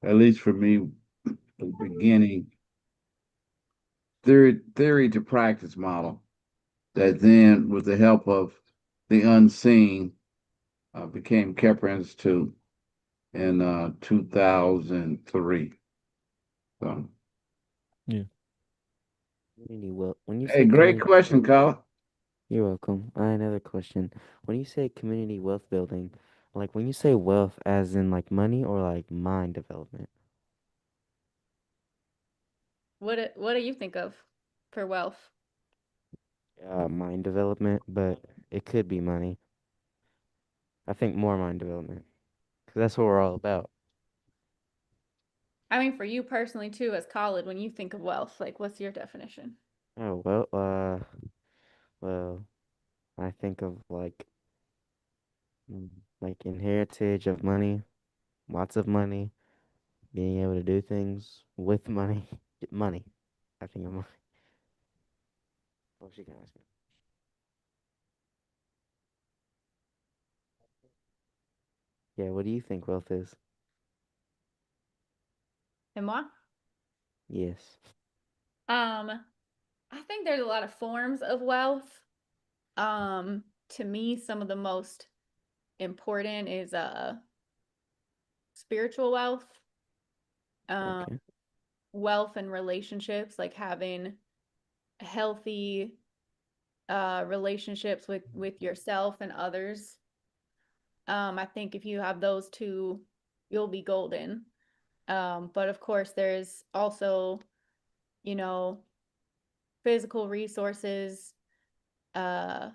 S7: least for me, the beginning theory to practice model that then, with the help of the unseen, became Kepler Institute in 2003. So,
S3: yeah.
S2: When you
S7: hey,
S2: say
S7: great
S2: community,
S7: question, Colin.
S2: you're welcome. Another question. When you say community wealth building, like when you say wealth as in like money or like mind development?
S1: What do you think of for wealth?
S2: Mind development, but it could be money. I think more mind development, because that's what we're all about.
S1: I mean, for you personally too, as Khalid, when you think of wealth, like what's your definition?
S2: Oh, well, I think of mm, like inheritage of money, lots of money, being able to do things with money, money. I think of money. Oh, she can ask me. Yeah, what do you think wealth is?
S1: And moi?
S2: Yes.
S1: Um, I think there's a lot of forms of wealth. To me, some of the most important is spiritual wealth, um,
S2: Okay.
S1: wealth and relationships, like having healthy relationships with yourself and others. I think if you have those two, you'll be golden. But of course, there's also, you know, physical resources, uh,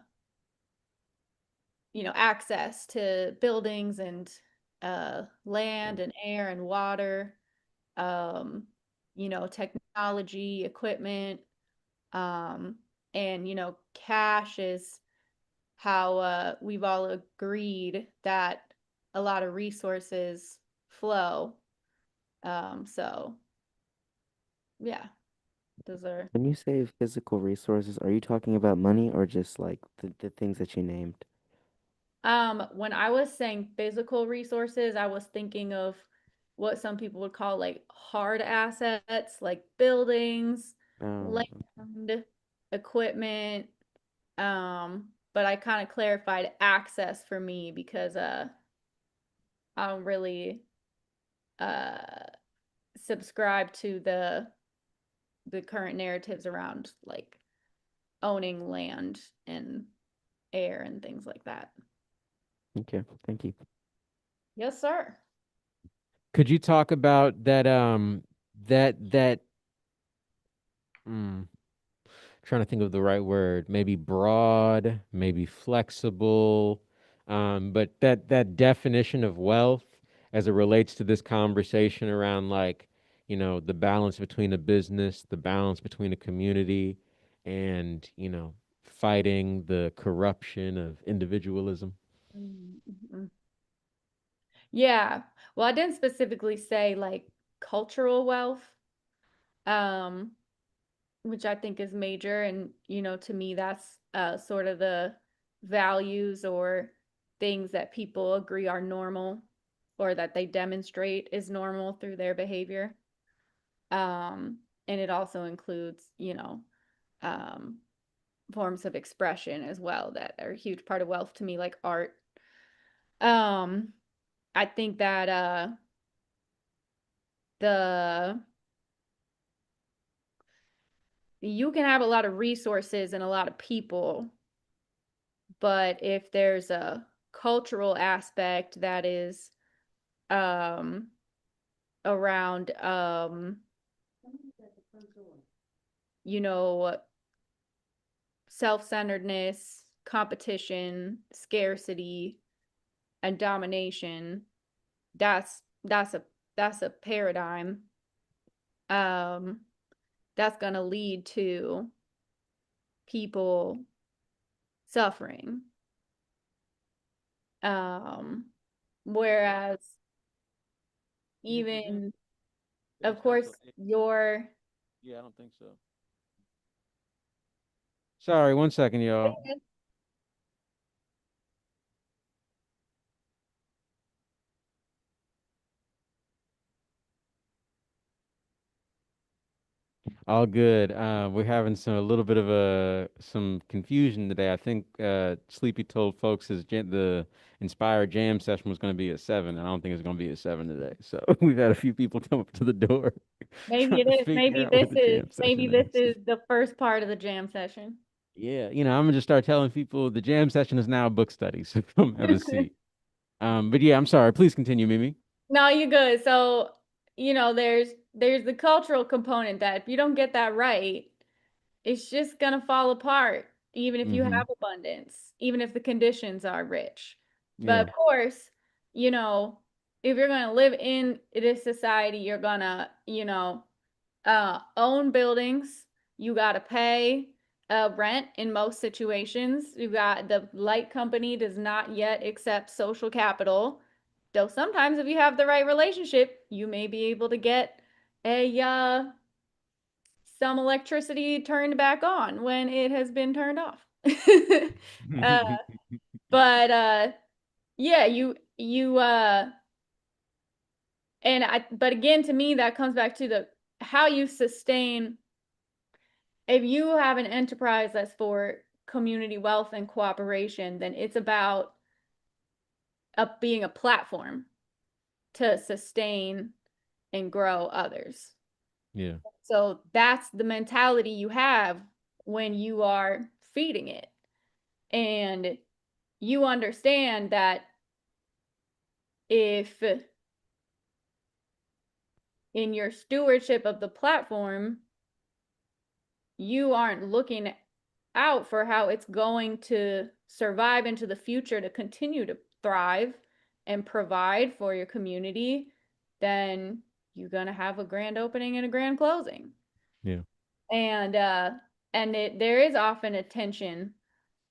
S1: access to buildings and land and air and water, um, technology, equipment, um, and cash is how we've all agreed that a lot of resources flow. So yeah, those are.
S2: When you say physical resources, are you talking about money or just like the things that you named?
S1: When I was saying physical resources, I was thinking of what some people would call like hard assets, like buildings,
S2: Oh,
S1: land, equipment. But I kind of clarified access for me because I don't really uh subscribe to the current narratives around like owning land and air and things like that.
S2: okay. Thank you.
S1: Yes, sir.
S3: Could you talk about that mm, trying to think of the right word, maybe broad, maybe flexible, but that definition of wealth as it relates to this conversation around like, the balance between a business, the balance between a community, and, fighting the corruption of individualism.
S1: Mhm. Yeah. Well, I didn't specifically say like cultural wealth, um, which I think is major. And, to me, that's sort of the values or things that people agree are normal or that they demonstrate is normal through their behavior. And it also includes, um, forms of expression as well that are a huge part of wealth to me, like art. Um, I think that the you can have a lot of resources and a lot of people, but if there's a cultural aspect that is um around you know self-centeredness, competition, scarcity, and domination, that's a paradigm um that's going to lead to people suffering. Um, whereas even, of course, your
S3: Yeah, I don't think so. Sorry, one second, y'all. All good. We're having a little bit of some confusion today. I think Sleepy told folks the Inspired Jam session was going to be at 7, and I don't think it's going to be at 7 today. So we've had a few people come up to the door
S1: maybe
S3: trying
S1: it
S3: to
S1: is,
S3: figure out where the jam
S1: maybe
S3: session
S1: this
S3: is.
S1: is the first part of the jam session.
S3: Yeah, I'm gonna just start telling people the jam session is now a book study, so come have a seat. But yeah, I'm sorry. Please continue, Mimi.
S1: No, you're good. So, there's the cultural component that if you don't get that right, it's just gonna fall apart. even if you have abundance, even if the conditions are rich. But
S2: Yeah.
S1: of course, you know, if you're going to live in this society, you're going to, own buildings. You got to pay rent in most situations. You got the light company does not yet accept social capital. Though sometimes if you have the right relationship, you may be able to get a some electricity turned back on when it has been turned off. uh, but yeah, but again, to me, that comes back to the how you sustain. If you have an enterprise that's for community wealth and cooperation, then it's about being a platform to sustain and grow others.
S3: Yeah.
S1: So that's the mentality you have when you are feeding it. And you understand that if in your stewardship of the platform, you aren't looking out for how it's going to survive into the future to continue to thrive and provide for your community, then you're going to have a grand opening and a grand closing.
S3: Yeah.
S1: And there is often a tension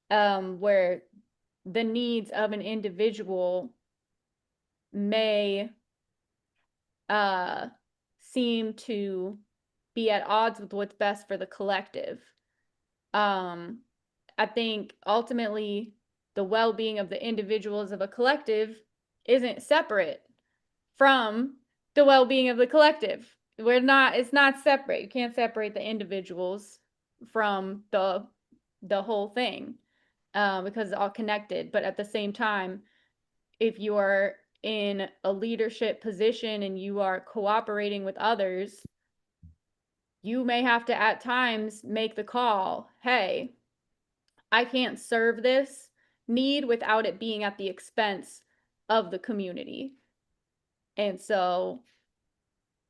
S1: where the needs of an individual may uh, seem to be at odds with what's best for the collective. Um, I think ultimately the well being of the individuals of a collective isn't separate from the well being of the collective. It's not separate. You can't separate the individuals from the whole thing because it's all connected. But at the same time, if you are in a leadership position and you are cooperating with others, you may have to at times make the call, hey, I can't serve this need without it being at the expense of the community. And so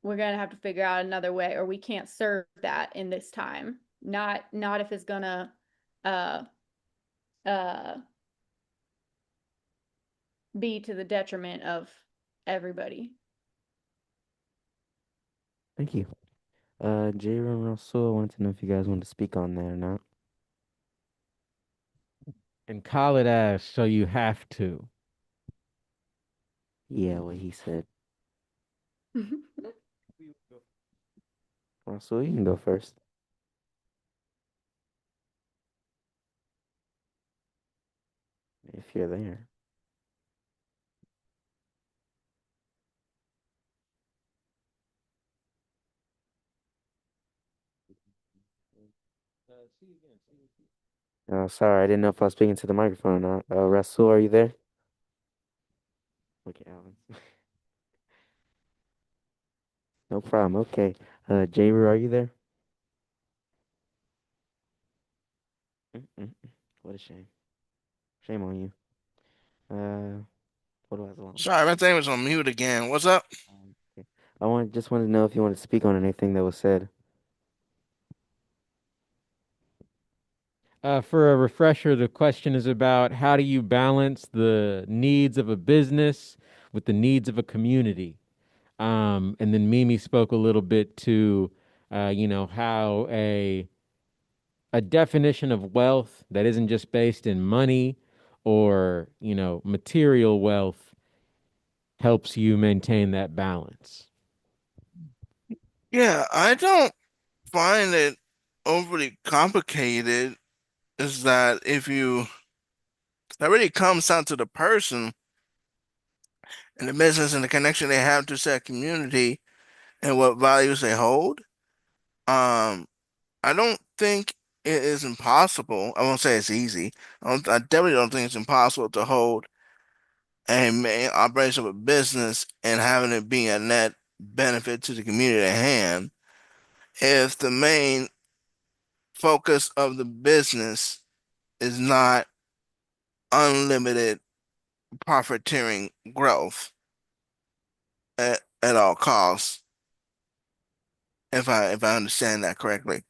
S1: we're going to have to figure out another way, or we can't serve that in this time. Not if it's going to uh uh be to the detriment of everybody.
S2: Thank you. J. and Russell, I wanted to know if you guys wanted to speak on that or not.
S3: And call it as so you have to.
S2: Yeah, what he said. Russell, you can go first. If you're there. Sorry, I didn't know if I was speaking to the microphone or not. Russell, are you there? Okay, Alan. No problem. Okay. J. are you there? Mm-mm. What a shame. Shame on you. What do I want?
S11: Sorry, my thing was on mute again. What's up?
S2: Okay. Just wanted to know if you wanted to speak on anything that was said.
S3: For a refresher, the question is about how do you balance the needs of a business with the needs of a community? And then Mimi spoke a little bit to, how a definition of wealth that isn't just based in money or, material wealth helps you maintain that balance.
S11: Yeah, I don't find it overly complicated. Is that if you that really comes down to the person and the business and the connection they have to said community and what values they hold. Um, I don't think it is impossible. I won't say it's easy. I definitely don't think it's impossible to hold a main operation of a business and having it be a net benefit to the community at hand if the main focus of the business is not unlimited profiteering growth at all costs. If I understand that correctly.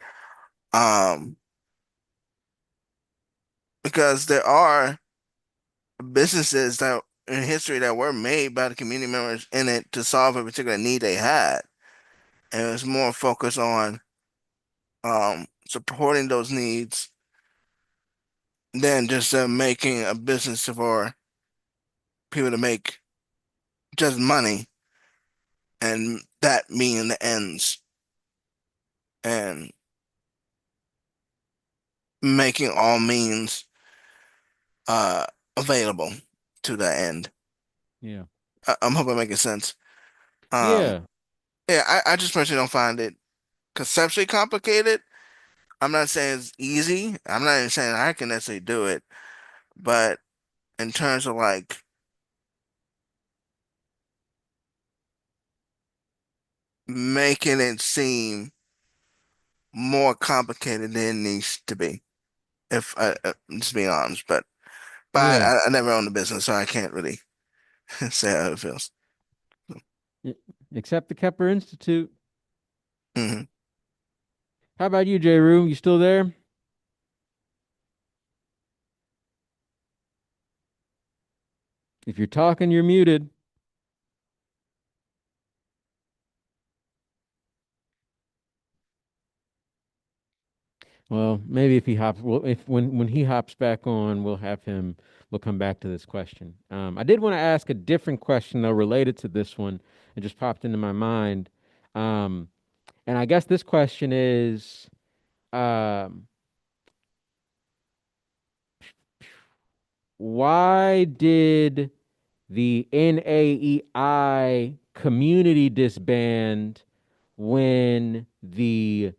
S11: Um, because there are businesses that in history that were made by the community members in it to solve a particular need they had. And it was more focused on supporting those needs than just making a business for people to make just money and that being the ends and making all means uh available to that end.
S3: Yeah.
S11: I'm hoping I'm making sense. Um,
S3: Yeah.
S11: yeah, I just personally don't find it conceptually complicated. I'm not saying it's easy. I'm not even saying I can necessarily do it, but in terms of like making it seem more complicated than it needs to be, if I'm just being honest, but
S3: Yeah.
S11: I never owned a business, so I can't really say how it feels.
S3: Y- Except the Kepler Institute.
S11: Hmm.
S3: How about you, J. Rue? You still there? If you're talking, you're muted. Well, maybe if he hops, well, if when he hops back on, we'll have him. We'll come back to this question. I did want to ask a different question though, related to this one. It just popped into my mind, um, and I guess this question is, um, why did the NAEI community disband when the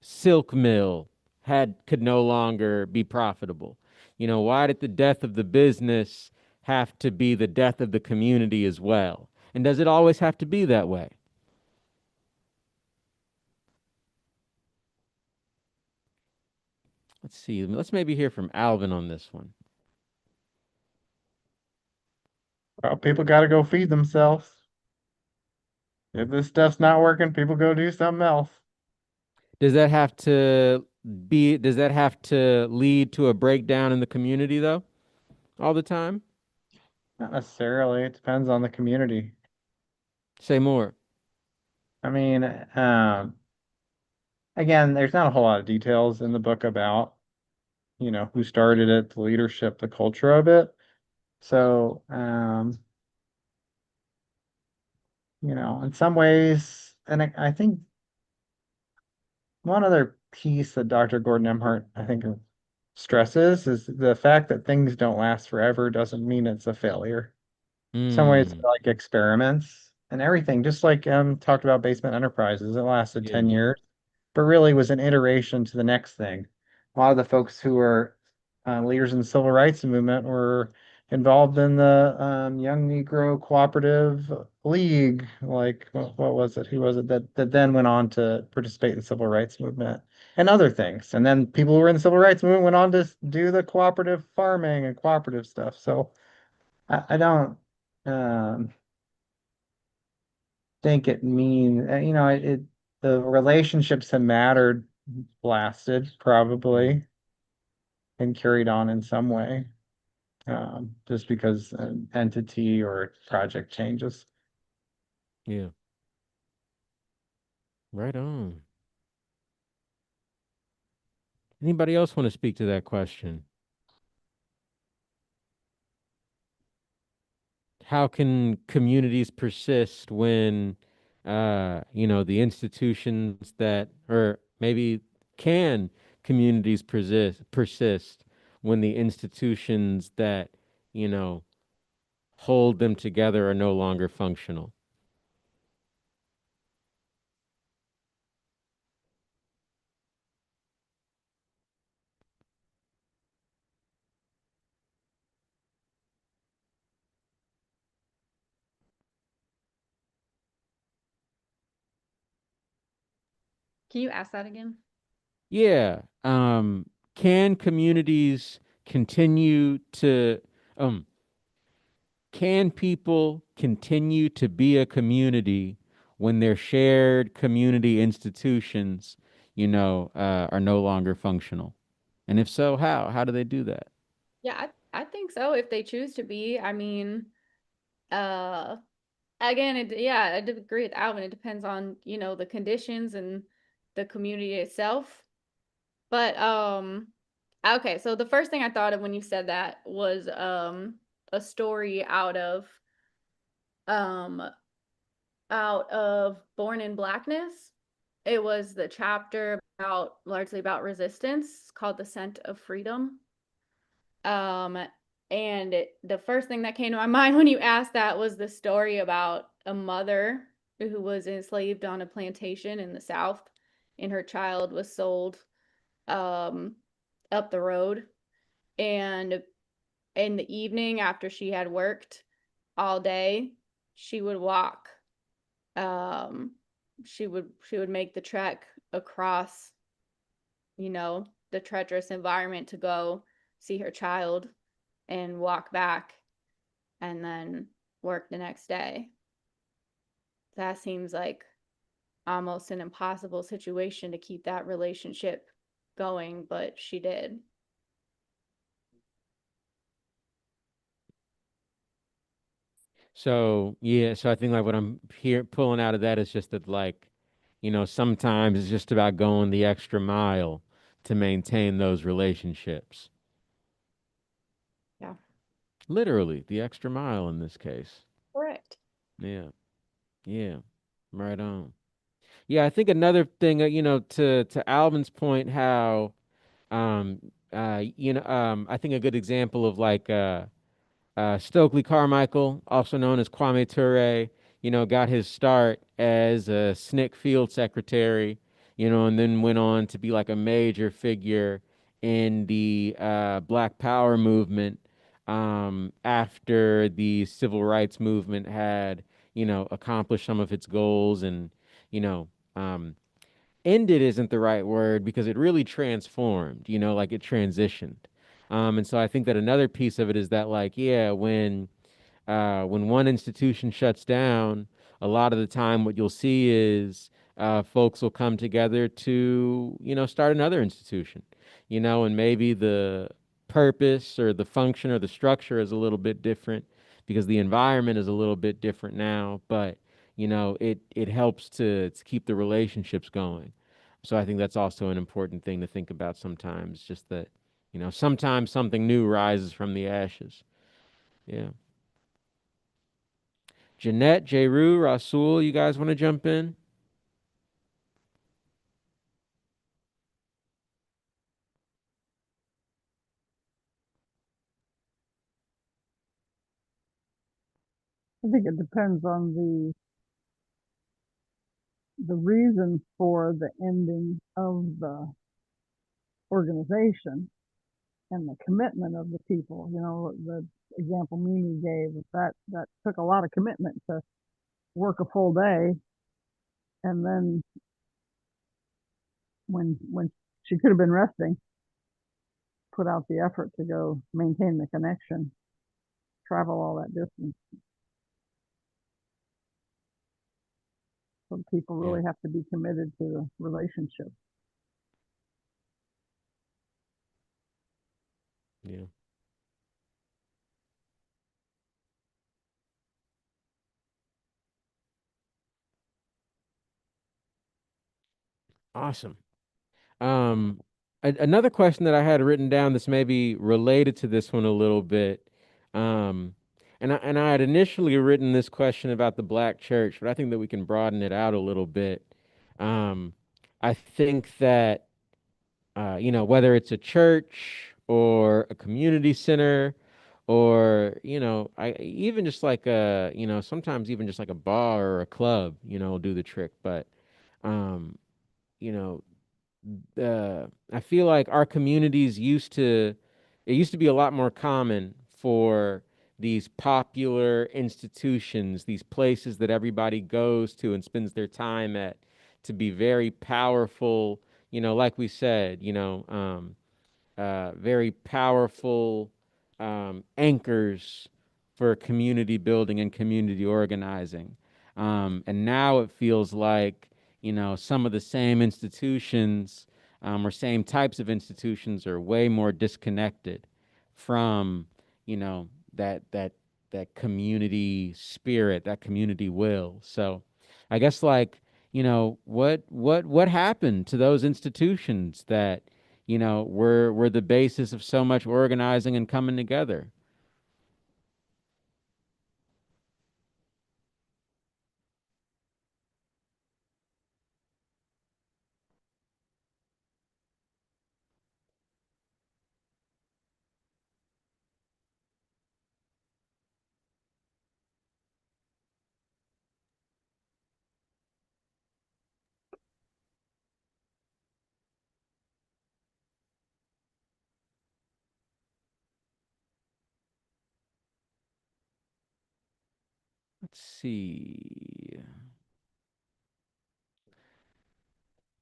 S3: silk mill had could no longer be profitable? You know, why did the death of the business have to be the death of the community as well? And does it always have to be that way? Let's see. Let's maybe hear from Alvin on this one.
S6: Well, people got to go feed themselves. If this stuff's not working, people go do something else.
S3: Does that have to does that have to lead to a breakdown in the community though? All the time?
S6: Not necessarily. It depends on the community.
S3: Say more.
S6: I mean, again, there's not a whole lot of details in the book about, who started it, the leadership, the culture of it. So, in some ways, and I think one other piece that Dr. Gordon Emhart, I think, stresses is the fact that things don't last forever doesn't mean it's a failure. Some ways
S3: Mm,
S6: like experiments and everything, just like talked about basement enterprises. It lasted
S3: yeah.
S6: 10 years, but really was an iteration to the next thing. A lot of the folks who were leaders in the civil rights movement were involved in the Young Negro Cooperative League. Like, what was it? Who was it that then went on to participate in the civil rights movement and other things? And then people who were in the civil rights movement went on to do the cooperative farming and cooperative stuff. So I don't um, think it means, the relationships have mattered, lasted
S3: Yeah.
S6: probably, and carried on in some way, just because an entity or project changes.
S3: Yeah. Right on. Anybody else want to speak to that question? How can communities persist when the institutions that or maybe can communities persist when the institutions that, you know, hold them together are no longer functional?
S1: Can you ask that again?
S3: Yeah. Can communities continue to um can people continue to be a community when their shared community institutions, are no longer functional? And if so, how? How do they do that?
S1: Yeah, I think so if they choose to be. I mean, uh again, yeah, I did agree with Alvin. It depends on, the conditions and the community itself. But okay, so the first thing I thought of when you said that was a story um out of Born in Blackness. It was the chapter about largely about resistance called The Scent of Freedom. Um, the first thing that came to my mind when you asked that was the story about a mother who was enslaved on a plantation in the South, and her child was sold um, up the road. And in the evening, after she had worked all day, she would walk. Um, she would make the trek across, the treacherous environment to go see her child and walk back and then work the next day. That seems like almost an impossible situation to keep that relationship going, but she did.
S3: So yeah, so I think like what I'm here pulling out of that is just that like, sometimes it's just about going the extra mile to maintain those relationships.
S1: Yeah,
S3: Literally, the extra mile in this case.
S1: correct.
S3: Yeah, yeah, right on. Yeah, I think another thing, to Alvin's point, how, I think a good example of like, Stokely Carmichael, also known as Kwame Ture, got his start as a SNCC field secretary, and then went on to be like a major figure in the Black Power movement after the civil rights movement had, accomplished some of its goals and, you know, um, ended isn't the right word because it really transformed, like it transitioned. And so I think that another piece of it is that, like, yeah, when one institution shuts down, a lot of the time what you'll see is folks will come together to, start another institution, and maybe the purpose or the function or the structure is a little bit different because the environment is a little bit different now, but it helps to keep the relationships going. So I think that's also an important thing to think about sometimes, just that, sometimes something new rises from the ashes. Yeah. Jeanette, Jeru, Rasul, you guys want to jump in?
S13: I think it depends on the reason for the ending of the organization and the commitment of the people. The example Mimi gave, that took a lot of commitment to work a full day, and then when she could have been resting, put out the effort to go maintain the connection, travel all that distance. So people
S3: Yeah,
S13: really have to be committed to the relationship.
S3: yeah. Awesome. Um, Another question that I had written down that's maybe related to this one a little bit. Um, and I had initially written this question about the black church, but I think that we can broaden it out a little bit. Um, I think that whether it's a church or a community center or, I even just like sometimes even just like a bar or a club, will do the trick. But, um, you know, I feel like our communities it used to be a lot more common for these popular institutions, these places that everybody goes to and spends their time at, to be very powerful, like we said, very powerful anchors for community building and community organizing. And now it feels like, some of the same institutions or same types of institutions are way more disconnected from, you know, that community spirit, that community will. So I guess like, what happened to those institutions that, were the basis of so much organizing and coming together? Let's see.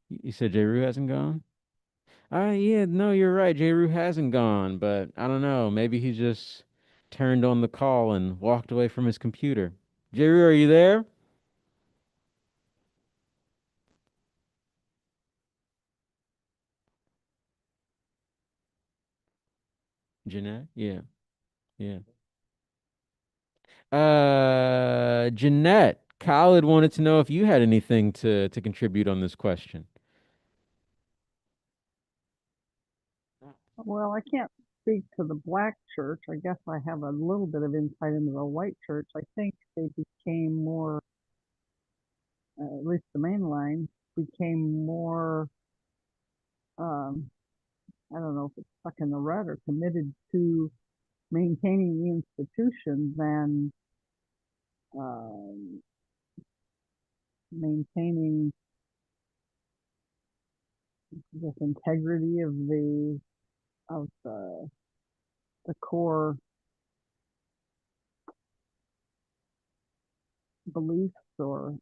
S3: You said J. Rue hasn't gone? Yeah, no, you're right. J. Rue hasn't gone, but I don't know. Maybe he just turned on the call and walked away from his computer. J. Rue, are you there? Jeanette? Yeah, yeah. Jeanette, Khaled wanted to know if you had anything to contribute on this question.
S13: Well, I can't speak to the black church. I guess I have a little bit of insight into the white church. I think they became more, at least the main line, became more, um, I don't know if it's stuck in the rut or committed to maintaining the institution than um, maintaining the integrity of the core beliefs or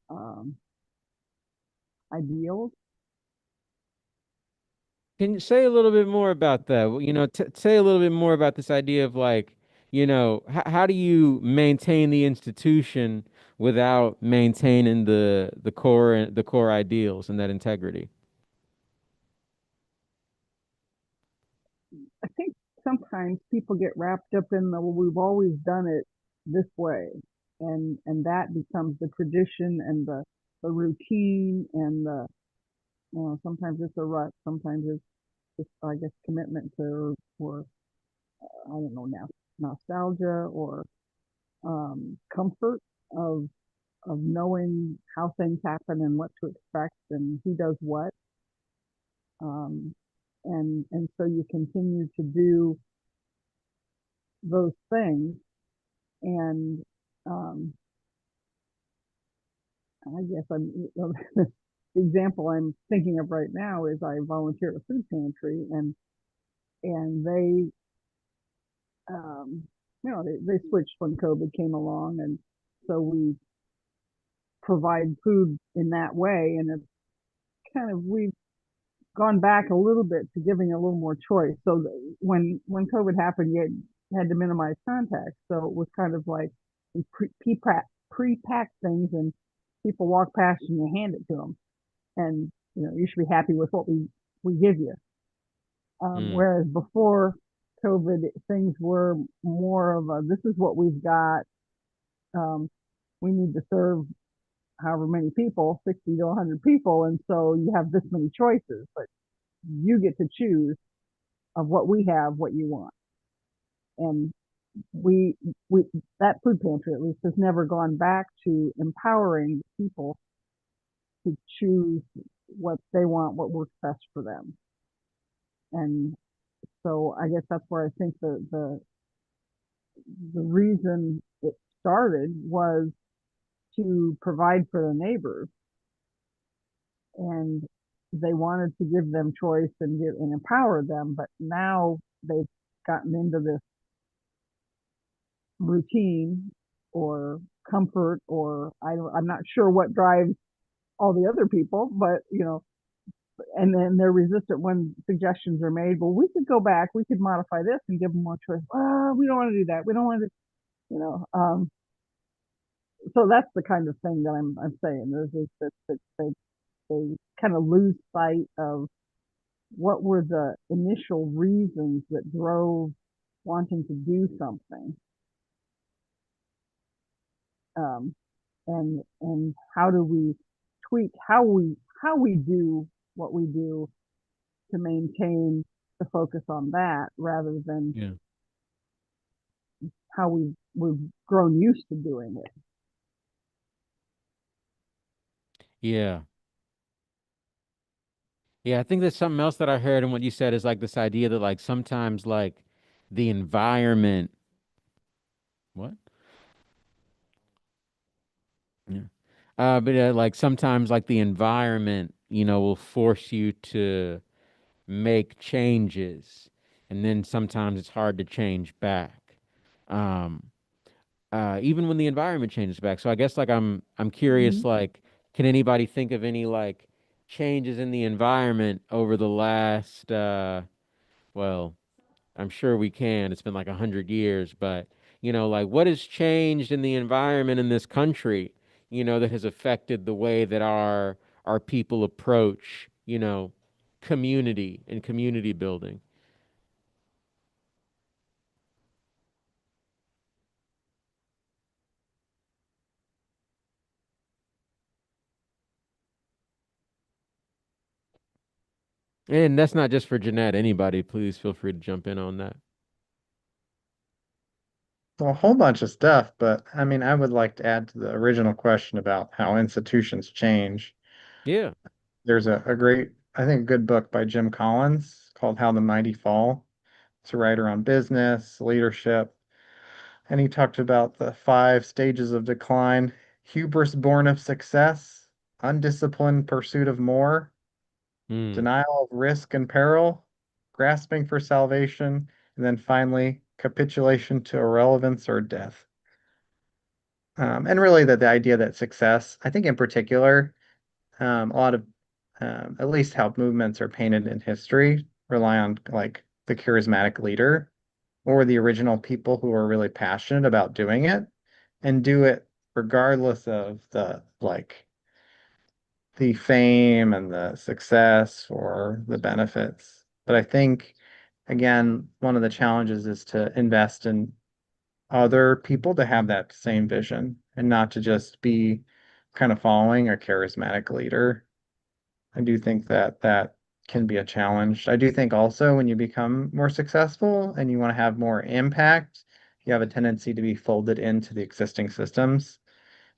S13: ideals.
S3: Can you say a little bit more about that? Say a little bit more about this idea of like, how do you maintain the institution without maintaining the core ideals and that integrity?
S13: I think sometimes people get wrapped up in the, well, we've always done it this way, and that becomes the tradition and the routine and sometimes it's a rut, sometimes it's just, I guess, commitment to or I don't know now, nostalgia or comfort of knowing how things happen and what to expect and who does what. Um, and so you continue to do those things. And um, I guess the example I'm thinking of right now is I volunteer at a food pantry, and they they switched when COVID came along, and so we provide food in that way, and it's kind of we've gone back a little bit to giving a little more choice. So when COVID happened, you had to minimize contact, so it was kind of like we pre-pack things, and people walk past and you hand it to them, and you should be happy with what we give you.
S3: Mm.
S13: Whereas before COVID, things were more of a this is what we've got. Um, we need to serve however many people, 60 to 100 people, and so you have this many choices, but you get to choose of what we have, what you want. And we we that food pantry at least has never gone back to empowering people to choose what they want, what works best for them. And so I guess that's where I think the reason it started was to provide for the neighbors, and they wanted to give them choice and empower them, but now they've gotten into this routine or comfort or I'm not sure what drives all the other people, but and then they're resistant when suggestions are made. Well, we could go back, we could modify this and give them more choice. We don't want to do that. We don't want to, you know. So that's the kind of thing that I'm saying. There's that they kind of lose sight of what were the initial reasons that drove wanting to do something, um, and how do we tweak how we do what we do to maintain the focus on that rather than
S3: Yeah.
S13: how we've grown used to doing it.
S3: Yeah. Yeah, I think that's something else that I heard in what you said is like this idea that like sometimes like the environment, what? Yeah. But like sometimes like the environment, will force you to make changes, and then sometimes it's hard to change back. Um, Even when the environment changes back. So I guess like I'm curious,
S13: Mhm.
S3: like, can anybody think of any like changes in the environment over the last well, I'm sure we can. It's been like 100 years, but like what has changed in the environment in this country, that has affected the way that our people approach, community and community building. And that's not just for Jeanette. Anybody, please feel free to jump in on that.
S6: A whole bunch of stuff, but I mean, I would like to add to the original question about how institutions change.
S3: Yeah.
S6: There's a great, I think, good book by Jim Collins called How the Mighty Fall. It's a writer on business, leadership, and he talked about the 5 stages of decline: hubris born of success, undisciplined pursuit of more,
S3: Mm,
S6: denial of risk and peril, grasping for salvation, and then finally capitulation to irrelevance or death. And really, that the idea that success, I think in particular, a lot of at least how movements are painted in history rely on like the charismatic leader or the original people who are really passionate about doing it and do it regardless of the fame and the success or the benefits. But I think again, one of the challenges is to invest in other people to have that same vision and not to just be kind of following a charismatic leader. I do think that that can be a challenge. I do think also when you become more successful and you want to have more impact, you have a tendency to be folded into the existing systems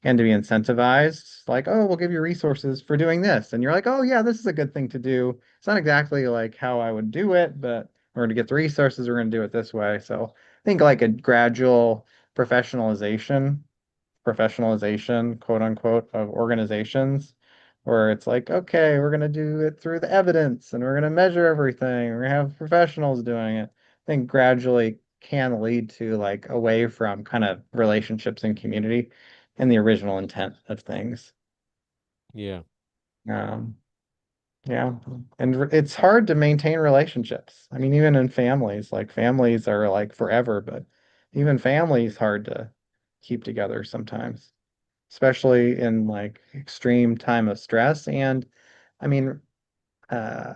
S6: and to be incentivized. Like, oh, we'll give you resources for doing this. And you're like, oh, yeah, this is a good thing to do. It's not exactly like how I would do it, but we're going to get the resources. We're going to do it this way. So I think like a gradual professionalization quote unquote, of organizations where it's like, okay, we're going to do it through the evidence and we're going to measure everything. We're going to have professionals doing it. I think gradually can lead to like away from kind of relationships and community and the original intent of things.
S3: yeah.
S6: Um, yeah. And it's hard to maintain relationships. I mean, even in families, like families are like forever, but even families hard to keep together sometimes, especially in like extreme time of stress. And I mean, uh,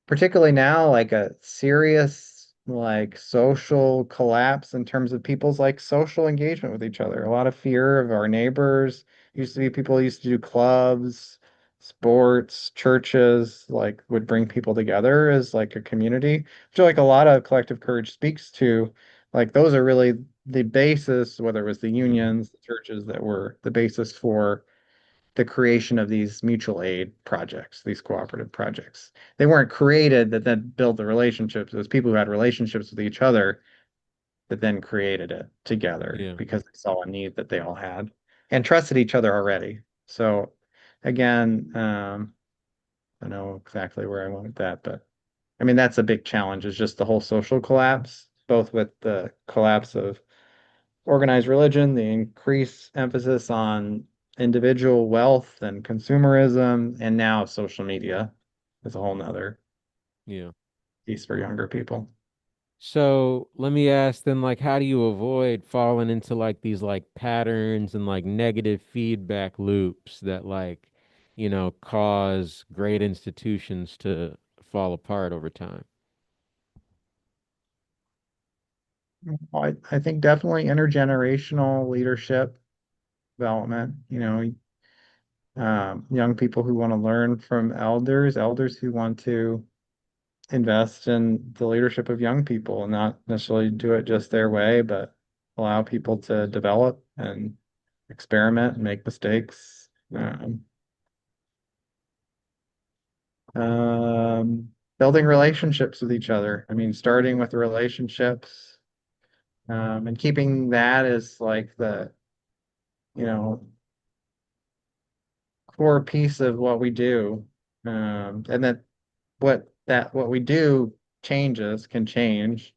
S6: particularly now, like a serious like social collapse in terms of people's like social engagement with each other. A lot of fear of our neighbors. Used to be people used to do clubs, sports, churches, like would bring people together as like a community, which like a lot of collective courage speaks to. Like those are really the basis, whether it was the
S3: Hmm.
S6: unions, the churches that were the basis for the creation of these mutual aid projects, these cooperative projects. They weren't created that then built the relationships. It was people who had relationships with each other that then created it together
S3: Yeah.
S6: because they saw a need that they all had and trusted each other already. So again, I know exactly where I went with that, but I mean that's a big challenge is just the whole social collapse, both with the collapse of organized religion, the increased emphasis on individual wealth and consumerism, and now social media is a whole nother
S3: Yeah.
S6: piece for younger people.
S3: So let me ask then, like, how do you avoid falling into like these like patterns and like negative feedback loops that like, cause great institutions to fall apart over time?
S6: I think definitely intergenerational leadership development, young people who want to learn from elders, elders who want to invest in the leadership of young people and not necessarily do it just their way, but allow people to develop and experiment and make mistakes. Building relationships with each other. I mean, starting with relationships, and keeping that as like the, you know, core piece of what we do. And that what we do can change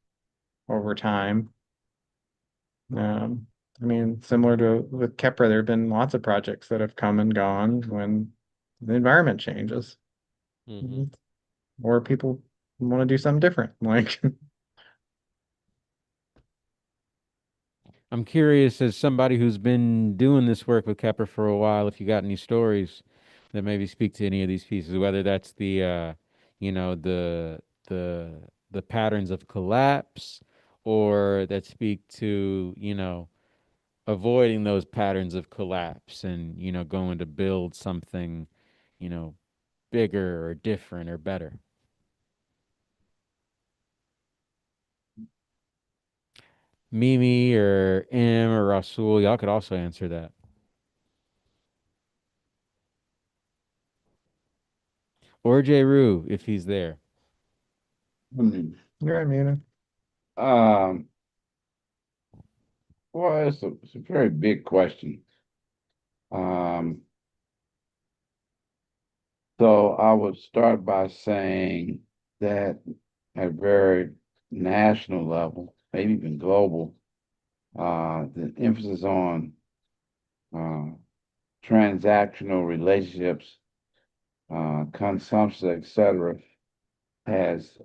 S6: over time. I mean, similar to with Kepler, there have been lots of projects that have come and gone when the environment changes, or people want to do something different. Like,
S3: I'm curious, as somebody who's been doing this work with Kepper for a while, if you got any stories that maybe speak to any of these pieces, whether that's the, you know, the the patterns of collapse, or that speak to, you know, avoiding those patterns of collapse and, you know, going to build something, you know, bigger or different or better. Mimi or M or Rasul, y'all could also answer that. Or J. Rue, if he's there.
S6: you're muted.
S7: Um, well, it's a very big question. Um, so I would start by saying that at a very national level, maybe even global, the emphasis on uh, transactional relationships, consumption, etc., has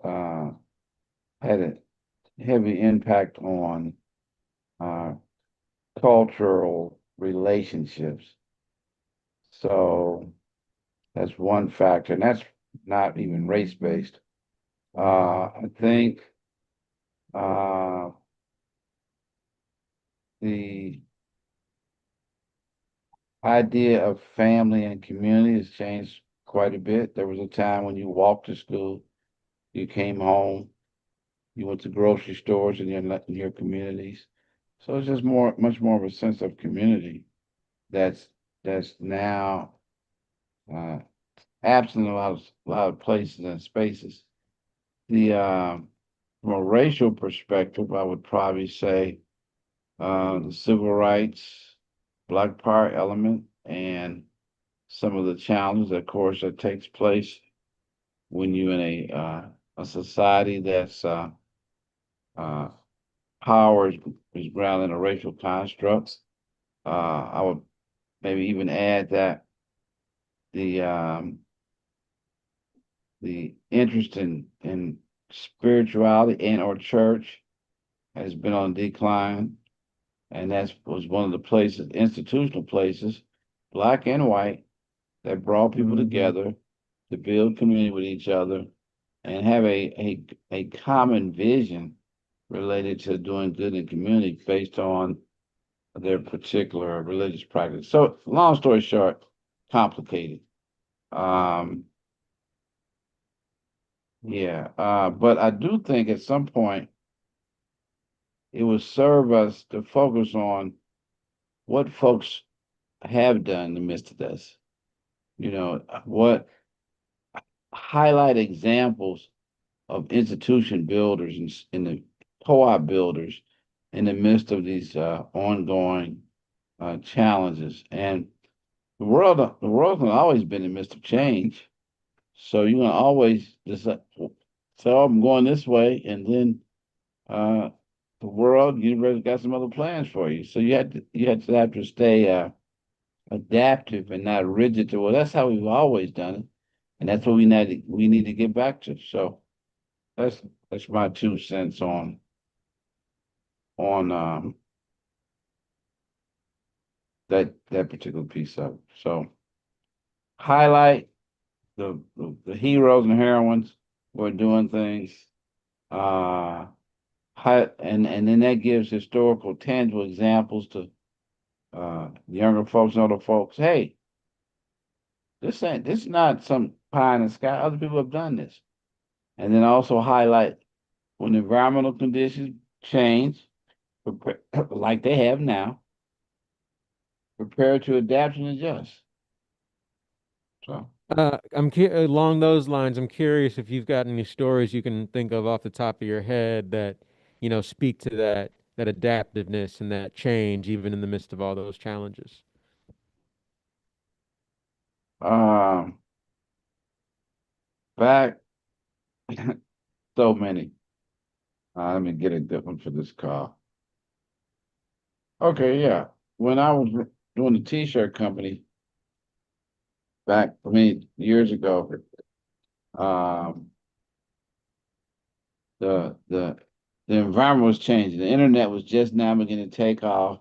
S7: had a heavy impact on uh, cultural relationships. So that's one factor, and that's not even race-based. I think uh, the idea of family and community has changed quite a bit. There was a time when you walked to school, you came home, you went to grocery stores in your communities. So it's just much more of a sense of community that's that's now uh, absent in a lot of places and spaces. The From a racial perspective, I would probably say the civil rights, Black Power element, and some of the challenges, of course, that takes place when you're in a society that's uh, power is grounded in a racial construct. I would maybe even add that the um, the interest in spirituality and or church has been on decline, and that was one of the places, institutional places, black and white, that brought people together to build community with each other and have a common vision related to doing good in community based on their particular religious practice. So, long story short, complicated. Um, yeah, but I do think at some point it will serve us to focus on what folks have done in the midst of this. You know, what highlight examples of institution builders and in the co-op builders in the midst of these ongoing challenges. And the world's not always been in the midst of change. So you're gonna always just say, "So I'm going this way," and then uh, the universe got some other plans for you. So you have to stay adaptive and not rigid to, well, that's how we've always done it, and that's what we need to get back to. So that's that's my 2 cents on that particular piece of it. So highlight the heroes and heroines who are doing things. Uh, and then that gives historical, tangible examples to younger folks and older folks. Hey, this is not some pie in the sky. Other people have done this, and then also highlight when environmental conditions change, like they have now, prepare to adapt and adjust. So,
S3: Along those lines, I'm curious if you've got any stories you can think of off the top of your head that, speak to that adaptiveness and that change, even in the midst of all those challenges.
S7: um, back so many. Let me get a good one for this call. Okay, yeah. When I was doing the t-shirt company back, I mean, years ago, um, the the environment was changing. The internet was just now beginning to take off,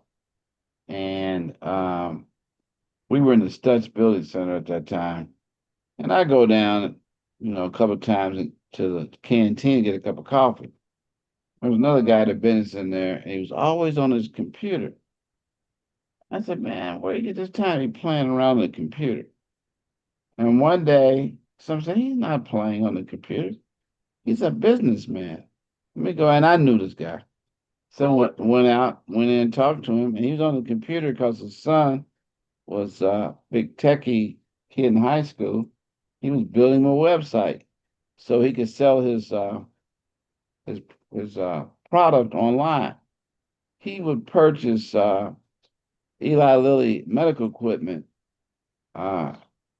S7: and we were in the Stutz Building Center at that time. And I go down, a couple of times to the canteen to get a cup of coffee. There was another guy at the business in there, and he was always on his computer. I said, man, where you get this time? He playing around on the computer. And one day, some said, he's not playing on the computer. He's a businessman. Let me go, and I knew this guy. So went in, talked to him, and he was on the computer because his son was a big techie kid in high school. He was building a website so he could sell his product online. He would purchase Eli Lilly medical equipment uh,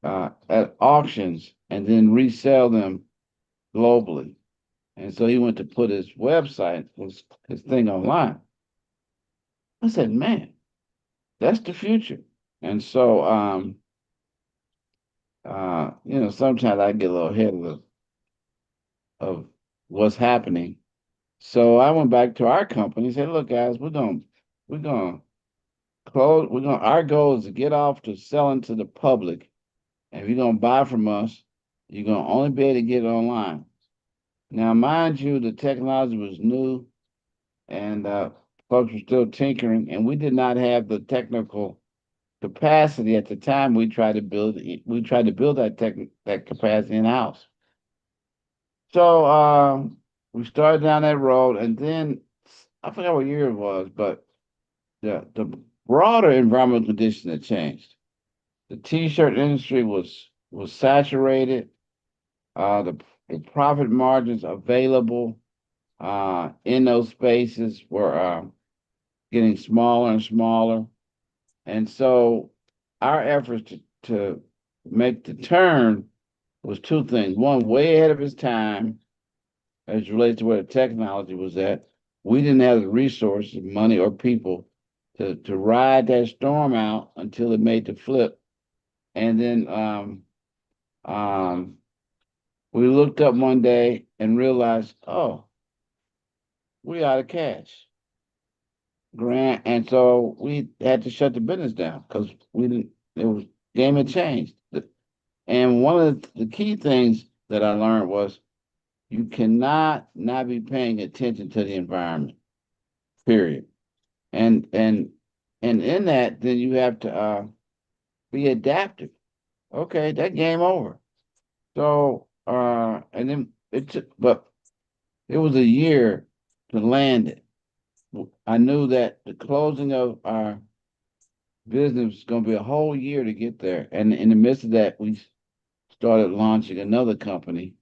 S7: at auctions and then resell them globally. And so he went to put his website, his thing online. I said, man, that's the future. And so, sometimes I get a little ahead of what's happening. So I went back to our company and said, look, guys, we're gonna close, our goal is to get off to selling to the public. And if you're gonna buy from us, you're gonna only be able to get it online. Now, mind you, the technology was new and folks were still tinkering, and we did not have the technical capacity at the time. We tried to build that capacity in house. So we started down that road, and then I forgot what year it was, but the broader environmental conditions had changed. The t-shirt industry was saturated. The profit margins available in those spaces were getting smaller and smaller. And so our efforts to make the turn was two things. One, way ahead of its time as it relates to where the technology was at. We didn't have the resources, money, or people to ride that storm out until it made the flip. And then um, we looked up one day and realized, oh, we out of cash. Grant, and so we had to shut the business down because we didn't. It was game had changed, and one of the key things that I learned was you cannot not be paying attention to the environment. Period. And in that, then you have to be adaptive. Okay, that game over. So and then but it was a year to land it. I knew that the closing of our business was going to be a whole year to get there. And in the midst of that, we started launching another company,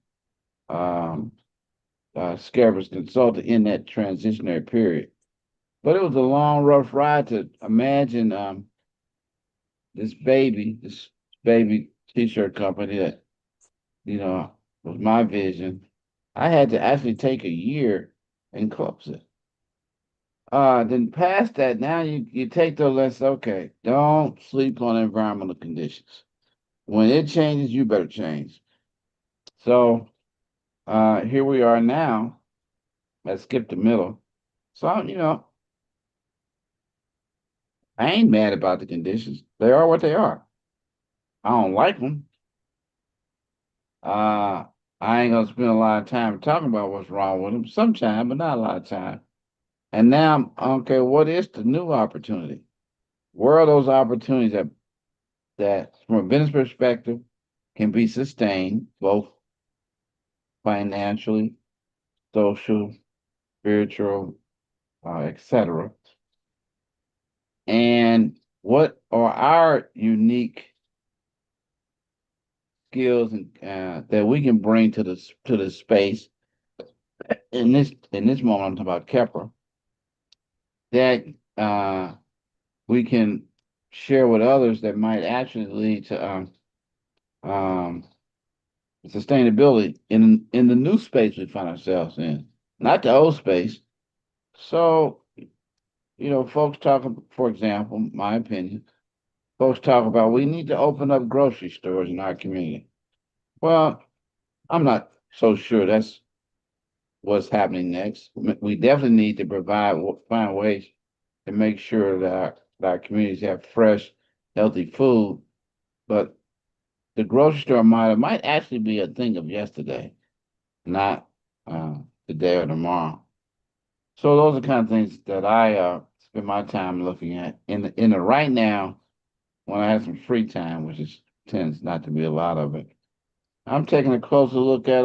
S7: um, Scabbers Consulting, in that transitionary period. But it was a long, rough ride to imagine this baby t-shirt company that, was my vision. I had to actually take a year and close it. Then past that, now you take those lessons, okay, don't sleep on environmental conditions. When it changes, you better change. So here we are now. Let's skip the middle. So, I ain't mad about the conditions. They are what they are. I don't like them. I ain't gonna spend a lot of time talking about what's wrong with them. Sometime, but not a lot of time. And now, okay, what is the new opportunity? Where are those opportunities that from a business perspective can be sustained, both financially, social, spiritual, etc. And what are our unique skills and that we can bring to the space in this moment? I'm talking about Kepler that we can share with others that might actually lead to um, sustainability in the new space we find ourselves in, not the old space. So, folks talk, for example, my opinion, folks talk about we need to open up grocery stores in our community. Well, I'm not so sure that's what's happening next. We definitely need to find ways to make sure that our communities have fresh, healthy food. But the grocery store model might actually be a thing of yesterday, not uh, today or tomorrow. So those are kind of things that I spend my time looking at in the right now when I have some free time, which is tends not to be a lot of it. I'm taking a closer look at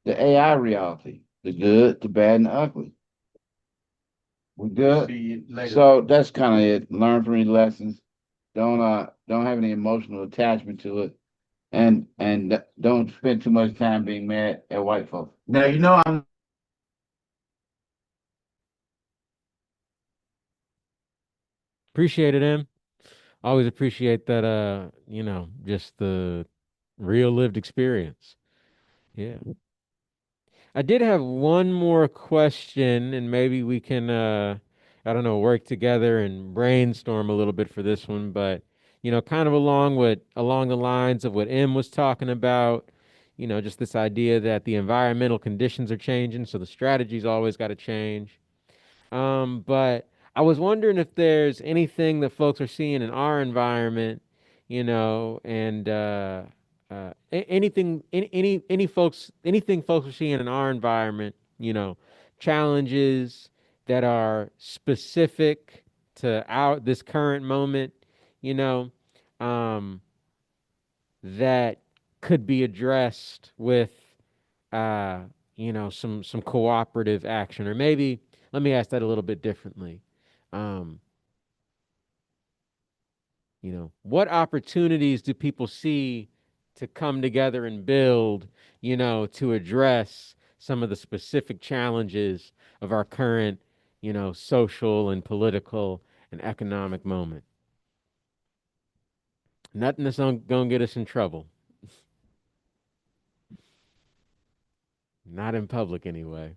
S7: the AI reality, the good, the bad, and the ugly. We good? See you later. So that's kind of it. Learn from your lessons. Don't have any emotional attachment to it, and don't spend too much time being mad at white folks. Now you know I'm
S3: Appreciate it, Em. Always appreciate that. Just the real lived experience. Yeah. I did have one more question, and maybe we can, I don't know, work together and brainstorm a little bit for this one. But kind of along the lines of what M was talking about. Just this idea that the environmental conditions are changing, so the strategy's always got to change. But I was wondering if there's anything that folks are seeing in our environment, and anything folks are seeing in our environment, challenges that are specific to our this current moment, you know, um, that could be addressed with uh, some cooperative action, or maybe let me ask that a little bit differently. Um, what opportunities do people see to come together and build, to address some of the specific challenges of our current, social and political and economic moment? Nothing that's gonna get us in trouble. Not in public anyway.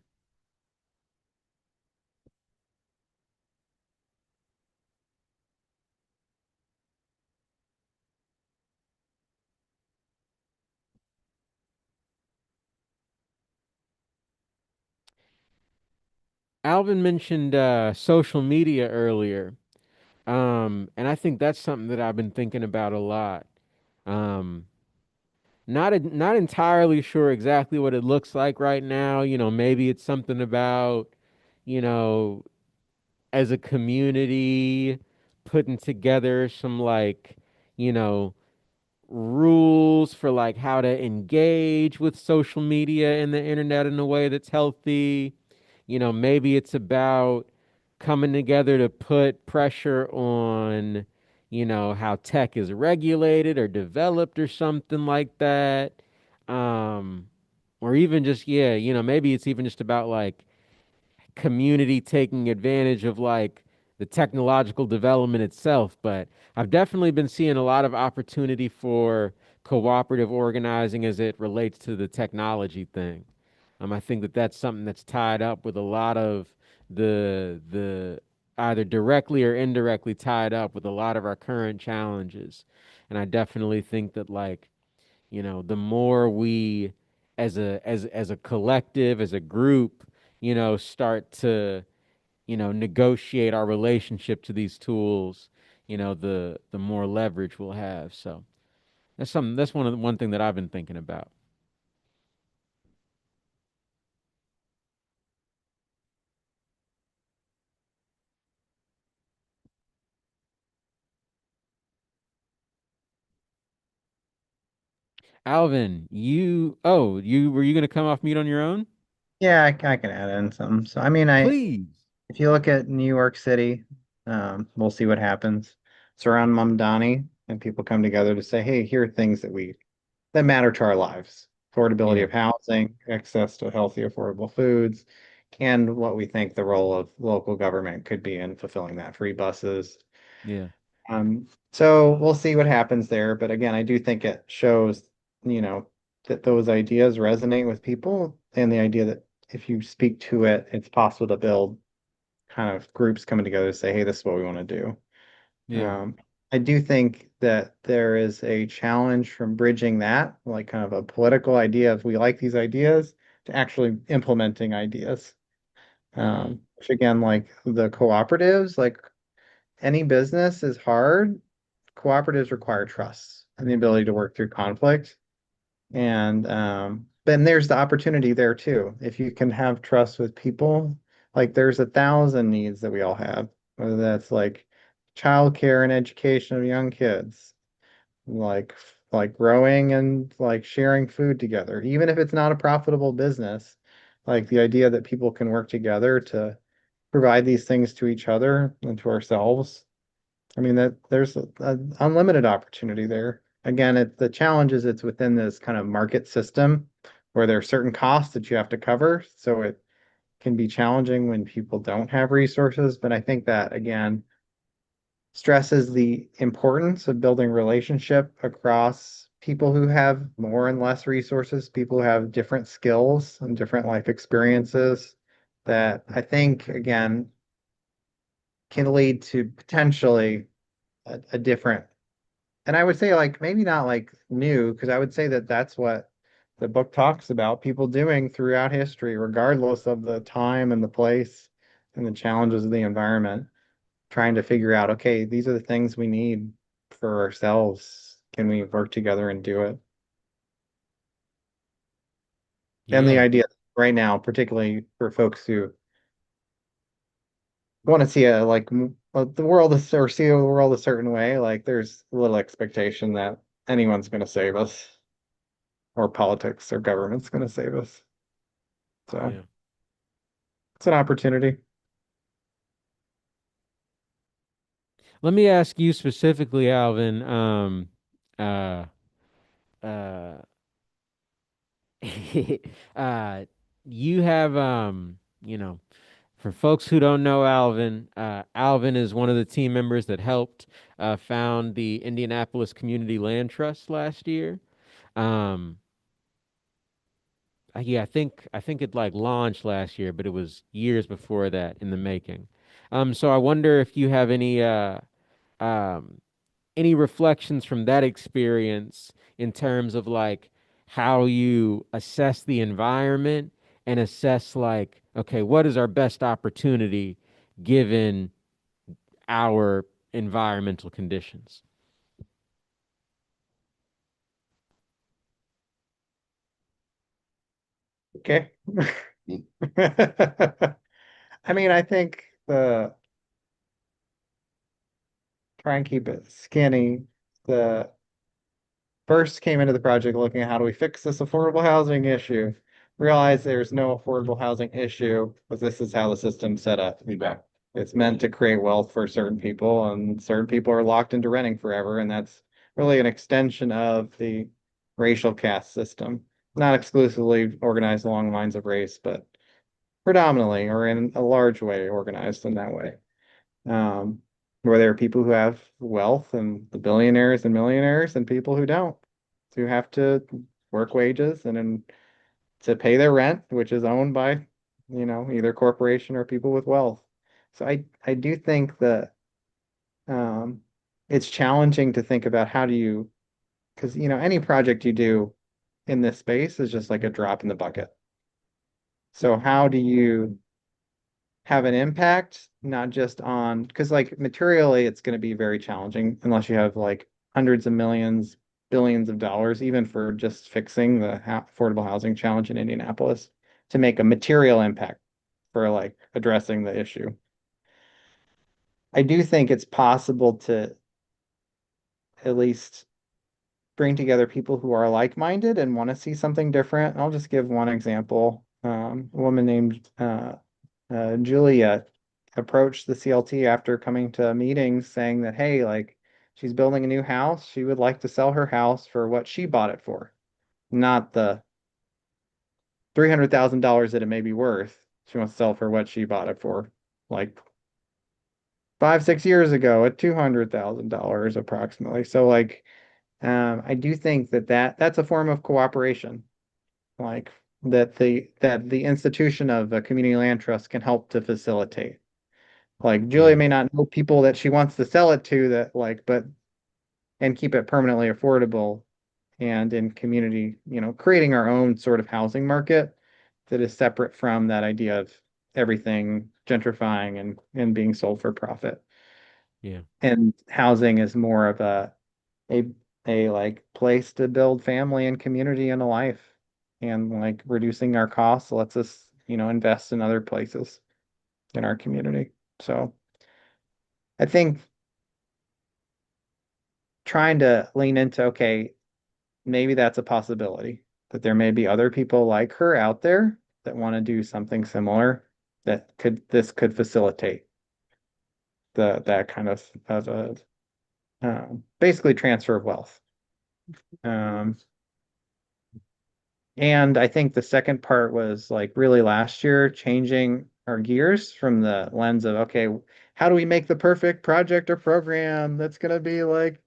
S3: Alvin mentioned social media earlier. And I think that's something that I've been thinking about a lot. Um, not entirely sure exactly what it looks like right now. Maybe it's something about, you know, as a community putting together some like, you know, rules for like how to engage with social media and the internet in a way that's healthy. Maybe it's about coming together to put pressure on, how tech is regulated or developed or something like that. Um, or even just, yeah, maybe it's even just about like community taking advantage of like the technological development itself. But I've definitely been seeing a lot of opportunity for cooperative organizing as it relates to the technology thing. I think that that's something that's tied up with a lot of the either directly or indirectly tied up with a lot of our current challenges. And I definitely think that like, the more we as a collective, as a group, start to, negotiate our relationship to these tools, the more leverage we'll have. So that's one thing that I've been thinking about. Alvin, you were you going to come off mute on your own?
S6: Yeah, I can add in some. So I mean,
S3: Please.
S6: if you look at New York City, we'll see what happens. It's around Mamdani, and people come together to say, hey, here are things that matter to our lives. Affordability
S3: Yeah.
S6: of housing, access to healthy, affordable foods, and what we think the role of local government could be in fulfilling that. Free buses.
S3: Yeah.
S6: So we'll see what happens there. But again, I do think it shows, you know, that those ideas resonate with people, and the idea that if you speak to it, it's possible to build kind of groups coming together to say, hey, this is what we want to do.
S3: Yeah.
S6: Um, I do think that there is a challenge from bridging that, like kind of a political idea of we like these ideas, to actually implementing ideas.
S3: Mm.
S6: Which again, like the cooperatives, like any business is hard. Cooperatives require trust and the ability to work through conflict. And then there's the opportunity there too. If you can have trust with people, like there's 1,000 needs that we all have, whether that's like childcare and education of young kids, like like growing and like sharing food together, even if it's not a profitable business, like the idea that people can work together to provide these things to each other and to ourselves. I mean that there's unlimited opportunity there. Again, the challenge is it's within this kind of market system where there are certain costs that you have to cover. So it can be challenging when people don't have resources. But I think that again stresses the importance of building relationship across people who have more and less resources, people who have different skills and different life experiences that I think again can lead to potentially a different, and I would say like maybe not like new, because I would say that that's what the book talks about people doing throughout history, regardless of the time and the place and the challenges of the environment, trying to figure out, okay, these are the things we need for ourselves. Can we work together and do it? And the
S3: Yeah.
S6: idea right now, particularly for folks who want to see a like the world is, or see the world a certain way, like there's little expectation that anyone's going to save us, or politics or government's going to save us. So
S3: Yeah.
S6: it's an opportunity.
S3: Let me ask you specifically, Alvin. Uh, uh, uh, you have, for folks who don't know Alvin, Alvin is one of the team members that helped found the Indianapolis Community Land Trust last year. Um, yeah, I think it like launched last year, but it was years before that in the making. So I wonder if you have um, any reflections from that experience in terms of like how you assess the environment and assess like, okay, what is our best opportunity given our environmental conditions?
S6: Okay. I mean, I think the try and keep it skinny. The first came into the project looking at how do we fix this affordable housing issue. Realized there's no affordable housing issue, but this is how the system's set up. Be back. It's meant to create wealth for certain people, and certain people are locked into renting forever, and that's really an extension of the racial caste system. Not exclusively organized along lines of race, but predominantly or in a large way organized in that way. Um, where there are people who have wealth and the billionaires and millionaires and people who don't, who have to work wages and then to pay their rent, which is owned by, either corporation or people with wealth. So I do think that um, it's challenging to think about how do you, because any project you do in this space is just like a drop in the bucket. So how do you have an impact, not just on, because like materially, it's going to be very challenging unless you have like hundreds of millions, billions of dollars, even for just fixing the affordable housing challenge in Indianapolis to make a material impact for like addressing the issue. I do think it's possible to at least bring together people who are like-minded and want to see something different. I'll just give one example. A woman named Julia approached the CLT after coming to meetings saying that, hey, like she's building a new house. She would like to sell her house for what she bought it for, not the $300,000 that it may be worth. She wants to sell for what she bought it for, like 5, 6 years ago at $200,000 approximately. So like, I do think that that's a form of cooperation, like that the institution of a community land trust can help to facilitate. Like Julia
S3: Yeah.
S6: may not know people that she wants to sell it to that like, but and keep it permanently affordable and in community, creating our own sort of housing market that is separate from that idea of everything gentrifying and being sold for profit.
S3: Yeah.
S6: And housing is more of a a like place to build family and community and a life. And like reducing our costs lets us, invest in other places in our community. So I think trying to lean into, okay, maybe that's a possibility that there may be other people like her out there that want to do something similar that could facilitate that kind of a basically transfer of wealth. Um, and I think the second part was like really last year changing our gears from the lens of, okay, how do we make the perfect project or program that's going to be like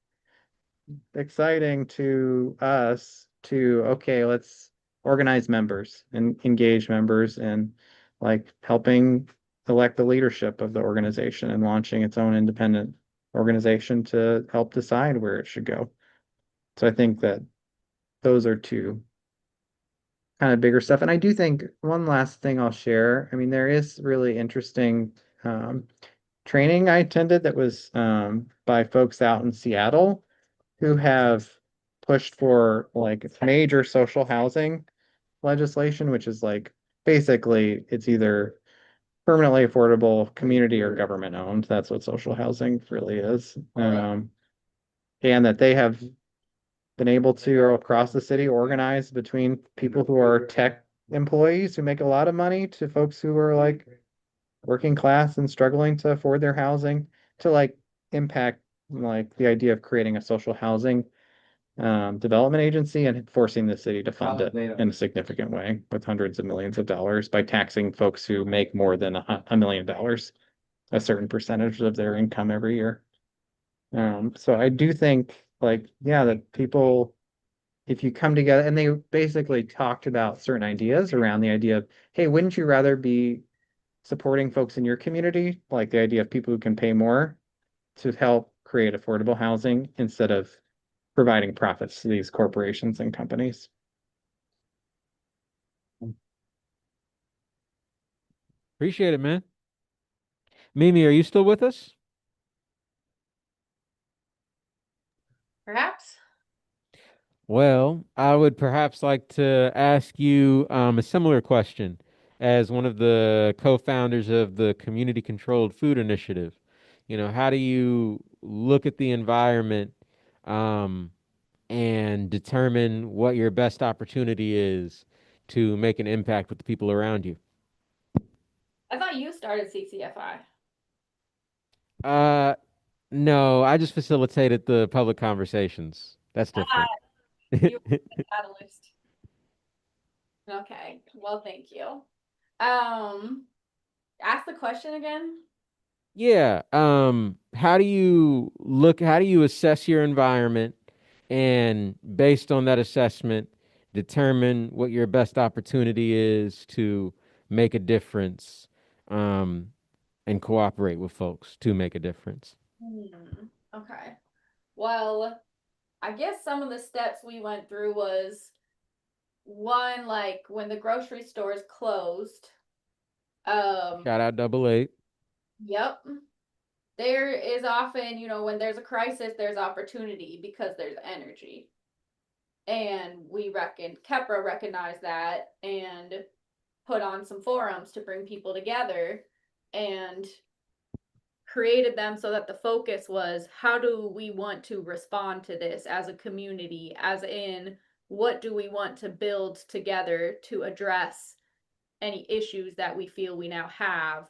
S6: exciting to us to, okay, let's organize members and engage members and like helping elect the leadership of the organization and launching its own independent organization to help decide where it should go. So I think that those are two kind of bigger stuff. And I do think one last thing I'll share. I mean, there is really interesting training I attended that was by folks out in Seattle who have pushed for like major social housing legislation, which is like basically it's either permanently affordable, community or government owned. That's what social housing really is. And that they have been able to across the city organize between people who are tech employees who make a lot of money to folks who are like working class and struggling to afford their housing to like impact like the idea of creating a social housing development agency and forcing the city to fund it in a significant way with hundreds of millions of dollars by taxing folks who make more than $1 million, a certain percentage of their income every year. So I do think like, yeah, that people, if you come together and they basically talked about certain ideas around the idea of, hey, wouldn't you rather be supporting folks in your community, like the idea of people who can pay more to help create affordable housing instead of providing profits to these corporations and companies.
S3: Appreciate it, man. Mimi, are you still with us?
S1: Perhaps.
S3: Well, I would perhaps like to ask you a similar question as one of the co-founders of the Community Controlled Food Initiative. How do you look at the environment um, and determine what your best opportunity is to make an impact with the people around you?
S1: I thought you started CCFI.
S3: Uh, no, I just facilitated the public conversations. That's
S1: Ah,
S3: different.
S1: you were the catalyst. Okay. Well, thank you. Ask the question again.
S3: Yeah. How do you assess your environment and based on that assessment, determine what your best opportunity is to make a difference, um, and cooperate with folks to make a difference?
S1: Okay. Well, I guess some of the steps we went through was one, like when the grocery stores closed.
S3: Shout out Double Eight.
S1: Yep. There is often, when there's a crisis, there's opportunity because there's energy. And Kepra recognized that and put on some forums to bring people together and created them so that the focus was how do we want to respond to this as a community, as in what do we want to build together to address any issues that we feel we now have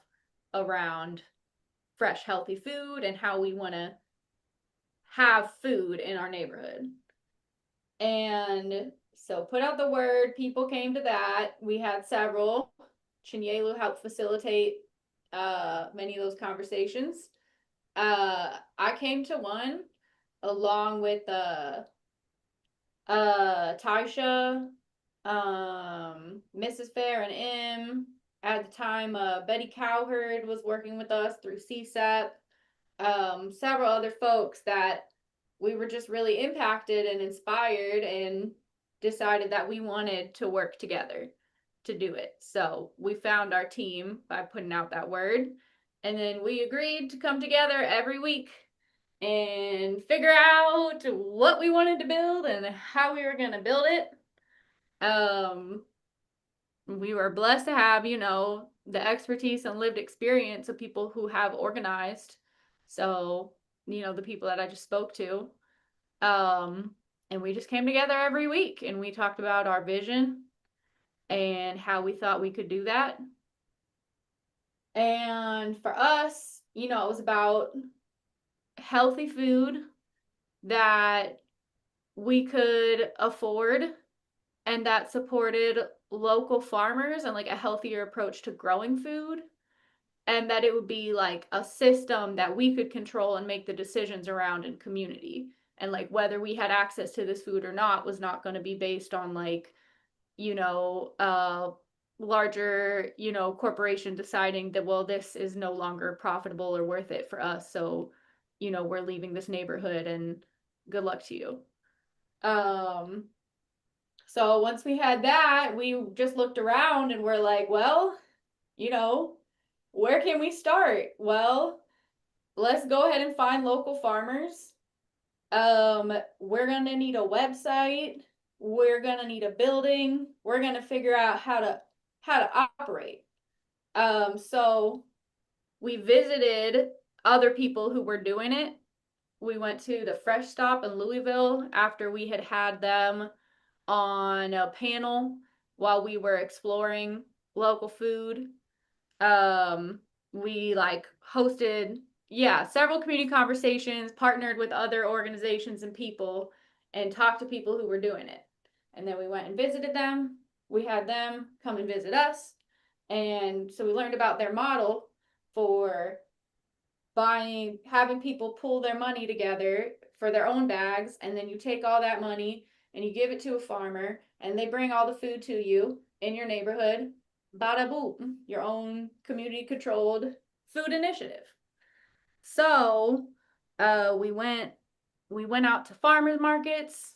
S1: around fresh, healthy food and how we want to have food in our neighborhood. And so put out the word, people came to that. We had several. Chinyelu helped facilitate many of those conversations. I came to one along with Taisha, Mrs. Fair and M. At the time, Betty Cowherd was working with us through CSEP. Several other folks that we were just really impacted and inspired and decided that we wanted to work together to do it. So we found our team by putting out that word. And then we agreed to come together every week and figure out what we wanted to build and how we were going to build it. We were blessed to have, the expertise and lived experience of people who have organized. So, the people that I just spoke to. And we just came together every week and we talked about our vision and how we thought we could do that. And for us, it was about healthy food that we could afford and that supported local farmers and like a healthier approach to growing food, and that it would be like a system that we could control and make the decisions around in community, and like whether we had access to this food or not was not going to be based on like larger corporation deciding that, well, this is no longer profitable or worth it for us, so we're leaving this neighborhood and good luck to you. So once we had that, we just looked around and we're like, well, where can we start? Well, let's go ahead and find local farmers. We're gonna need a website. We're gonna need a building. We're gonna figure out how to operate. So we visited other people who were doing it. We went to the Fresh Stop in Louisville after we had them on a panel while we were exploring local food. We like hosted, several community conversations, partnered with other organizations and people, and talked to people who were doing it. And then we went and visited them. We had them come and visit us. And so we learned about their model for having people pull their money together for their own bags, and then you take all that money and you give it to a farmer, and they bring all the food to you in your neighborhood. Bada boom, your own community controlled food initiative. So, we went out to farmers markets.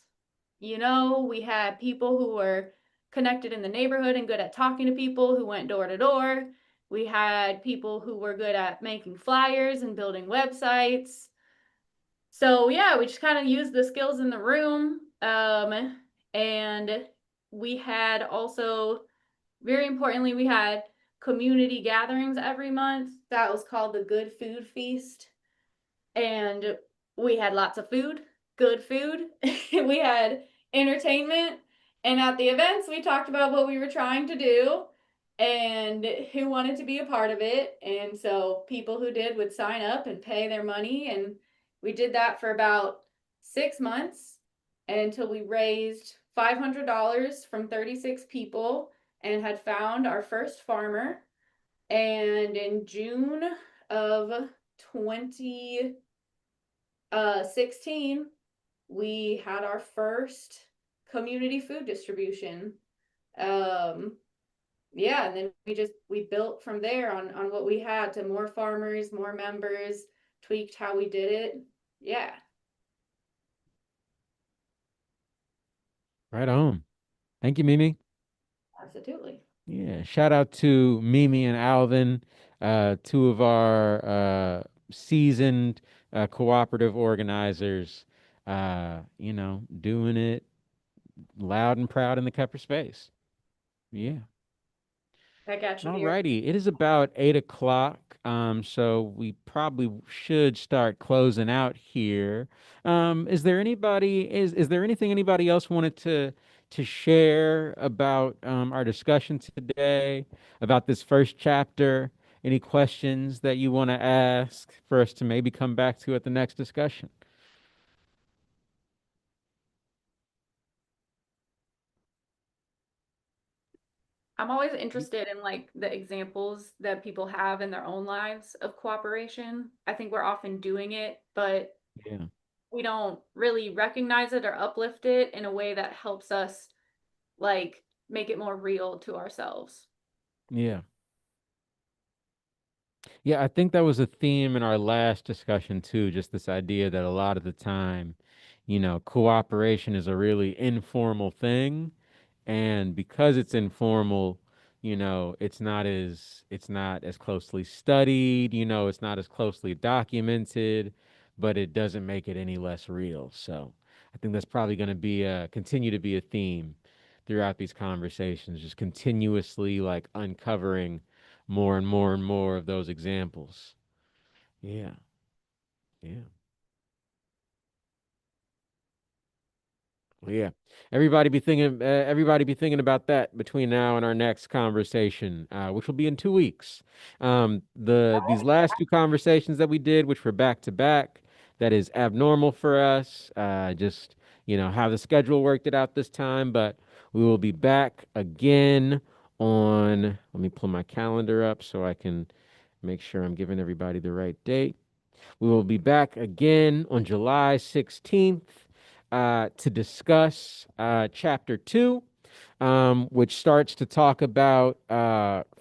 S1: We had people who were connected in the neighborhood and good at talking to people who went door to door. We had people who were good at making flyers and building websites. So yeah, we just kind of used the skills in the room. And we had also, very importantly, we had community gatherings every month. That was called the Good Food Feast. And we had lots of food, good food. We had entertainment. And at the events, we talked about what we were trying to do and who wanted to be a part of it. And so people who did would sign up and pay their money. And we did that for about 6 months until we raised $500 from 36 people and had found our first farmer. And in June of 2016, we had our first community food distribution. And then we built from there on what we had to more farmers, more members, tweaked how we did it. Yeah.
S3: Right on. Thank you, Mimi.
S1: Absolutely.
S3: Yeah. Shout out to Mimi and Alvin, two of our seasoned cooperative organizers, doing it loud and proud in the Kepper space. Yeah.
S1: I got you, dear.
S3: Alrighty, it is about 8 o'clock. So we probably should start closing out here. Is there anything anybody else wanted to share about our discussion today, about this first chapter? Any questions that you want to ask for us to maybe come back to at the next discussion?
S1: I'm always interested in like the examples that people have in their own lives of cooperation. I think we're often doing it, but
S3: Yeah.
S1: we don't really recognize it or uplift it in a way that helps us like make it more real to ourselves.
S3: Yeah. Yeah, I think that was a theme in our last discussion too, just this idea that a lot of the time, cooperation is a really informal thing, and because it's informal, it's not as closely studied, it's not as closely documented, but it doesn't make it any less real. So, I think that's probably going to be continue to be a theme throughout these conversations, just continuously like uncovering more and more and more of those examples. Yeah, yeah. Well, yeah. Everybody be thinking about that between now and our next conversation, which will be in 2 weeks. These last two conversations that we did, which were back to back, that is abnormal for us. Just how the schedule worked it out this time, but we will be back again on. Let me pull my calendar up so I can make sure I'm giving everybody the right date. We will be back again on July 16th to discuss chapter 2, which starts to talk about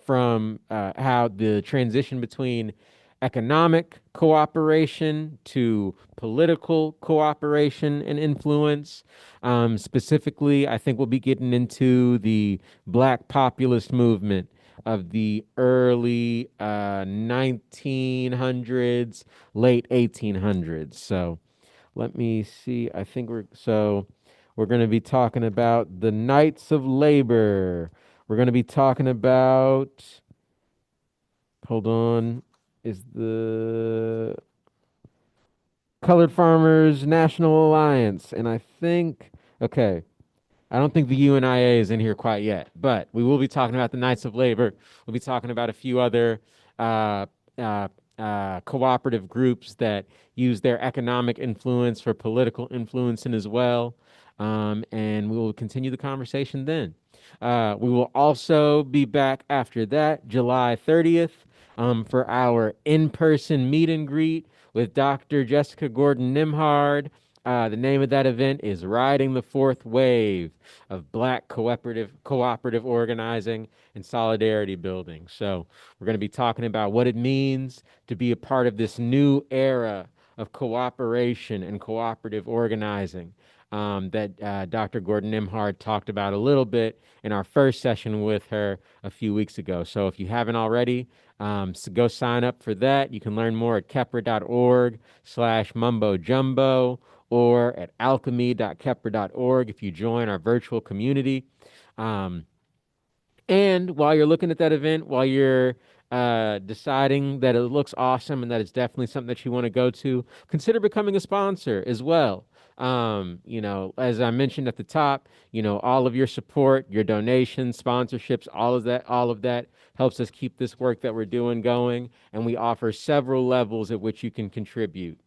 S3: from how the transition between economic cooperation to political cooperation and influence. Specifically, I think we'll be getting into the Black populist movement of the early 1900s, late 1800s. So let me see. I think we're going to be talking about the Knights of Labor. We're going to be talking about, hold on, is the Colored Farmers National Alliance. And I think, okay, I don't think the UNIA is in here quite yet, but we will be talking about the Knights of Labor. We'll be talking about a few other uh, uh, cooperative groups that use their economic influence for political influencing as well. And we will continue the conversation then. We will also be back after that, July 30th, for our in person meet and greet with Dr. Jessica Gordon Nimhard. The name of that event is Riding the Fourth Wave of Black cooperative organizing and solidarity building. So we're going to be talking about what it means to be a part of this new era of cooperation and cooperative organizing that Dr. Gordon Nimhard talked about a little bit in our first session with her a few weeks ago. So if you haven't already, so go sign up for that. You can learn more at kepler.org/mumbo jumbo or at alchemy.kepler.org if you join our virtual community. Um, and while you're looking at that event, while you're deciding that it looks awesome and that it's definitely something that you want to go to, consider becoming a sponsor as well. As I mentioned at the top, all of your support, your donations, sponsorships, all of that helps us keep this work that we're doing going. And we offer several levels at which you can contribute.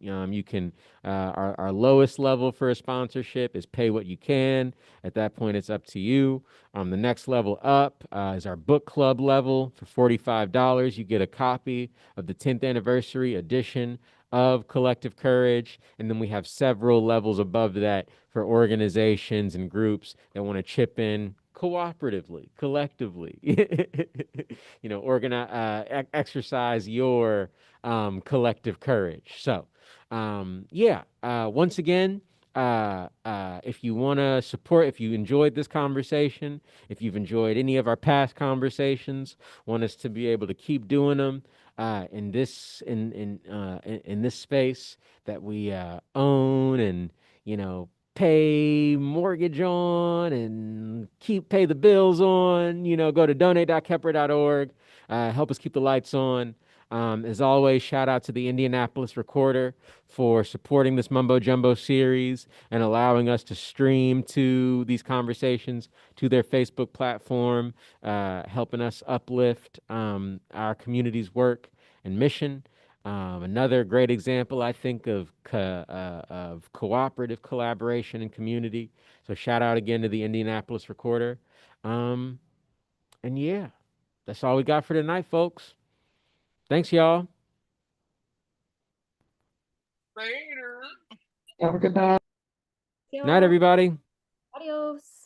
S3: Our lowest level for a sponsorship is pay what you can. At that point, it's up to you. The next level up is our book club level. For $45, you get a copy of the 10th anniversary edition of Collective Courage. And then we have several levels above that for organizations and groups that want to chip in cooperatively, collectively, exercise your collective courage. So, once again, if you want to support, if you enjoyed this conversation, if you've enjoyed any of our past conversations, want us to be able to keep doing them in this space that we own and pay mortgage on and pay the bills on, go to donate.kepler.org. Help us keep the lights on. As always, shout out to the Indianapolis Recorder for supporting this Mumbo Jumbo series and allowing us to stream to these conversations to their Facebook platform, helping us uplift our community's work and mission. Another great example, I think, of cooperative collaboration and community. So shout out again to the Indianapolis Recorder. And yeah, that's all we got for tonight, folks. Thanks, y'all.
S11: Later.
S6: Have a good night.
S3: Night, everybody.
S1: Adios.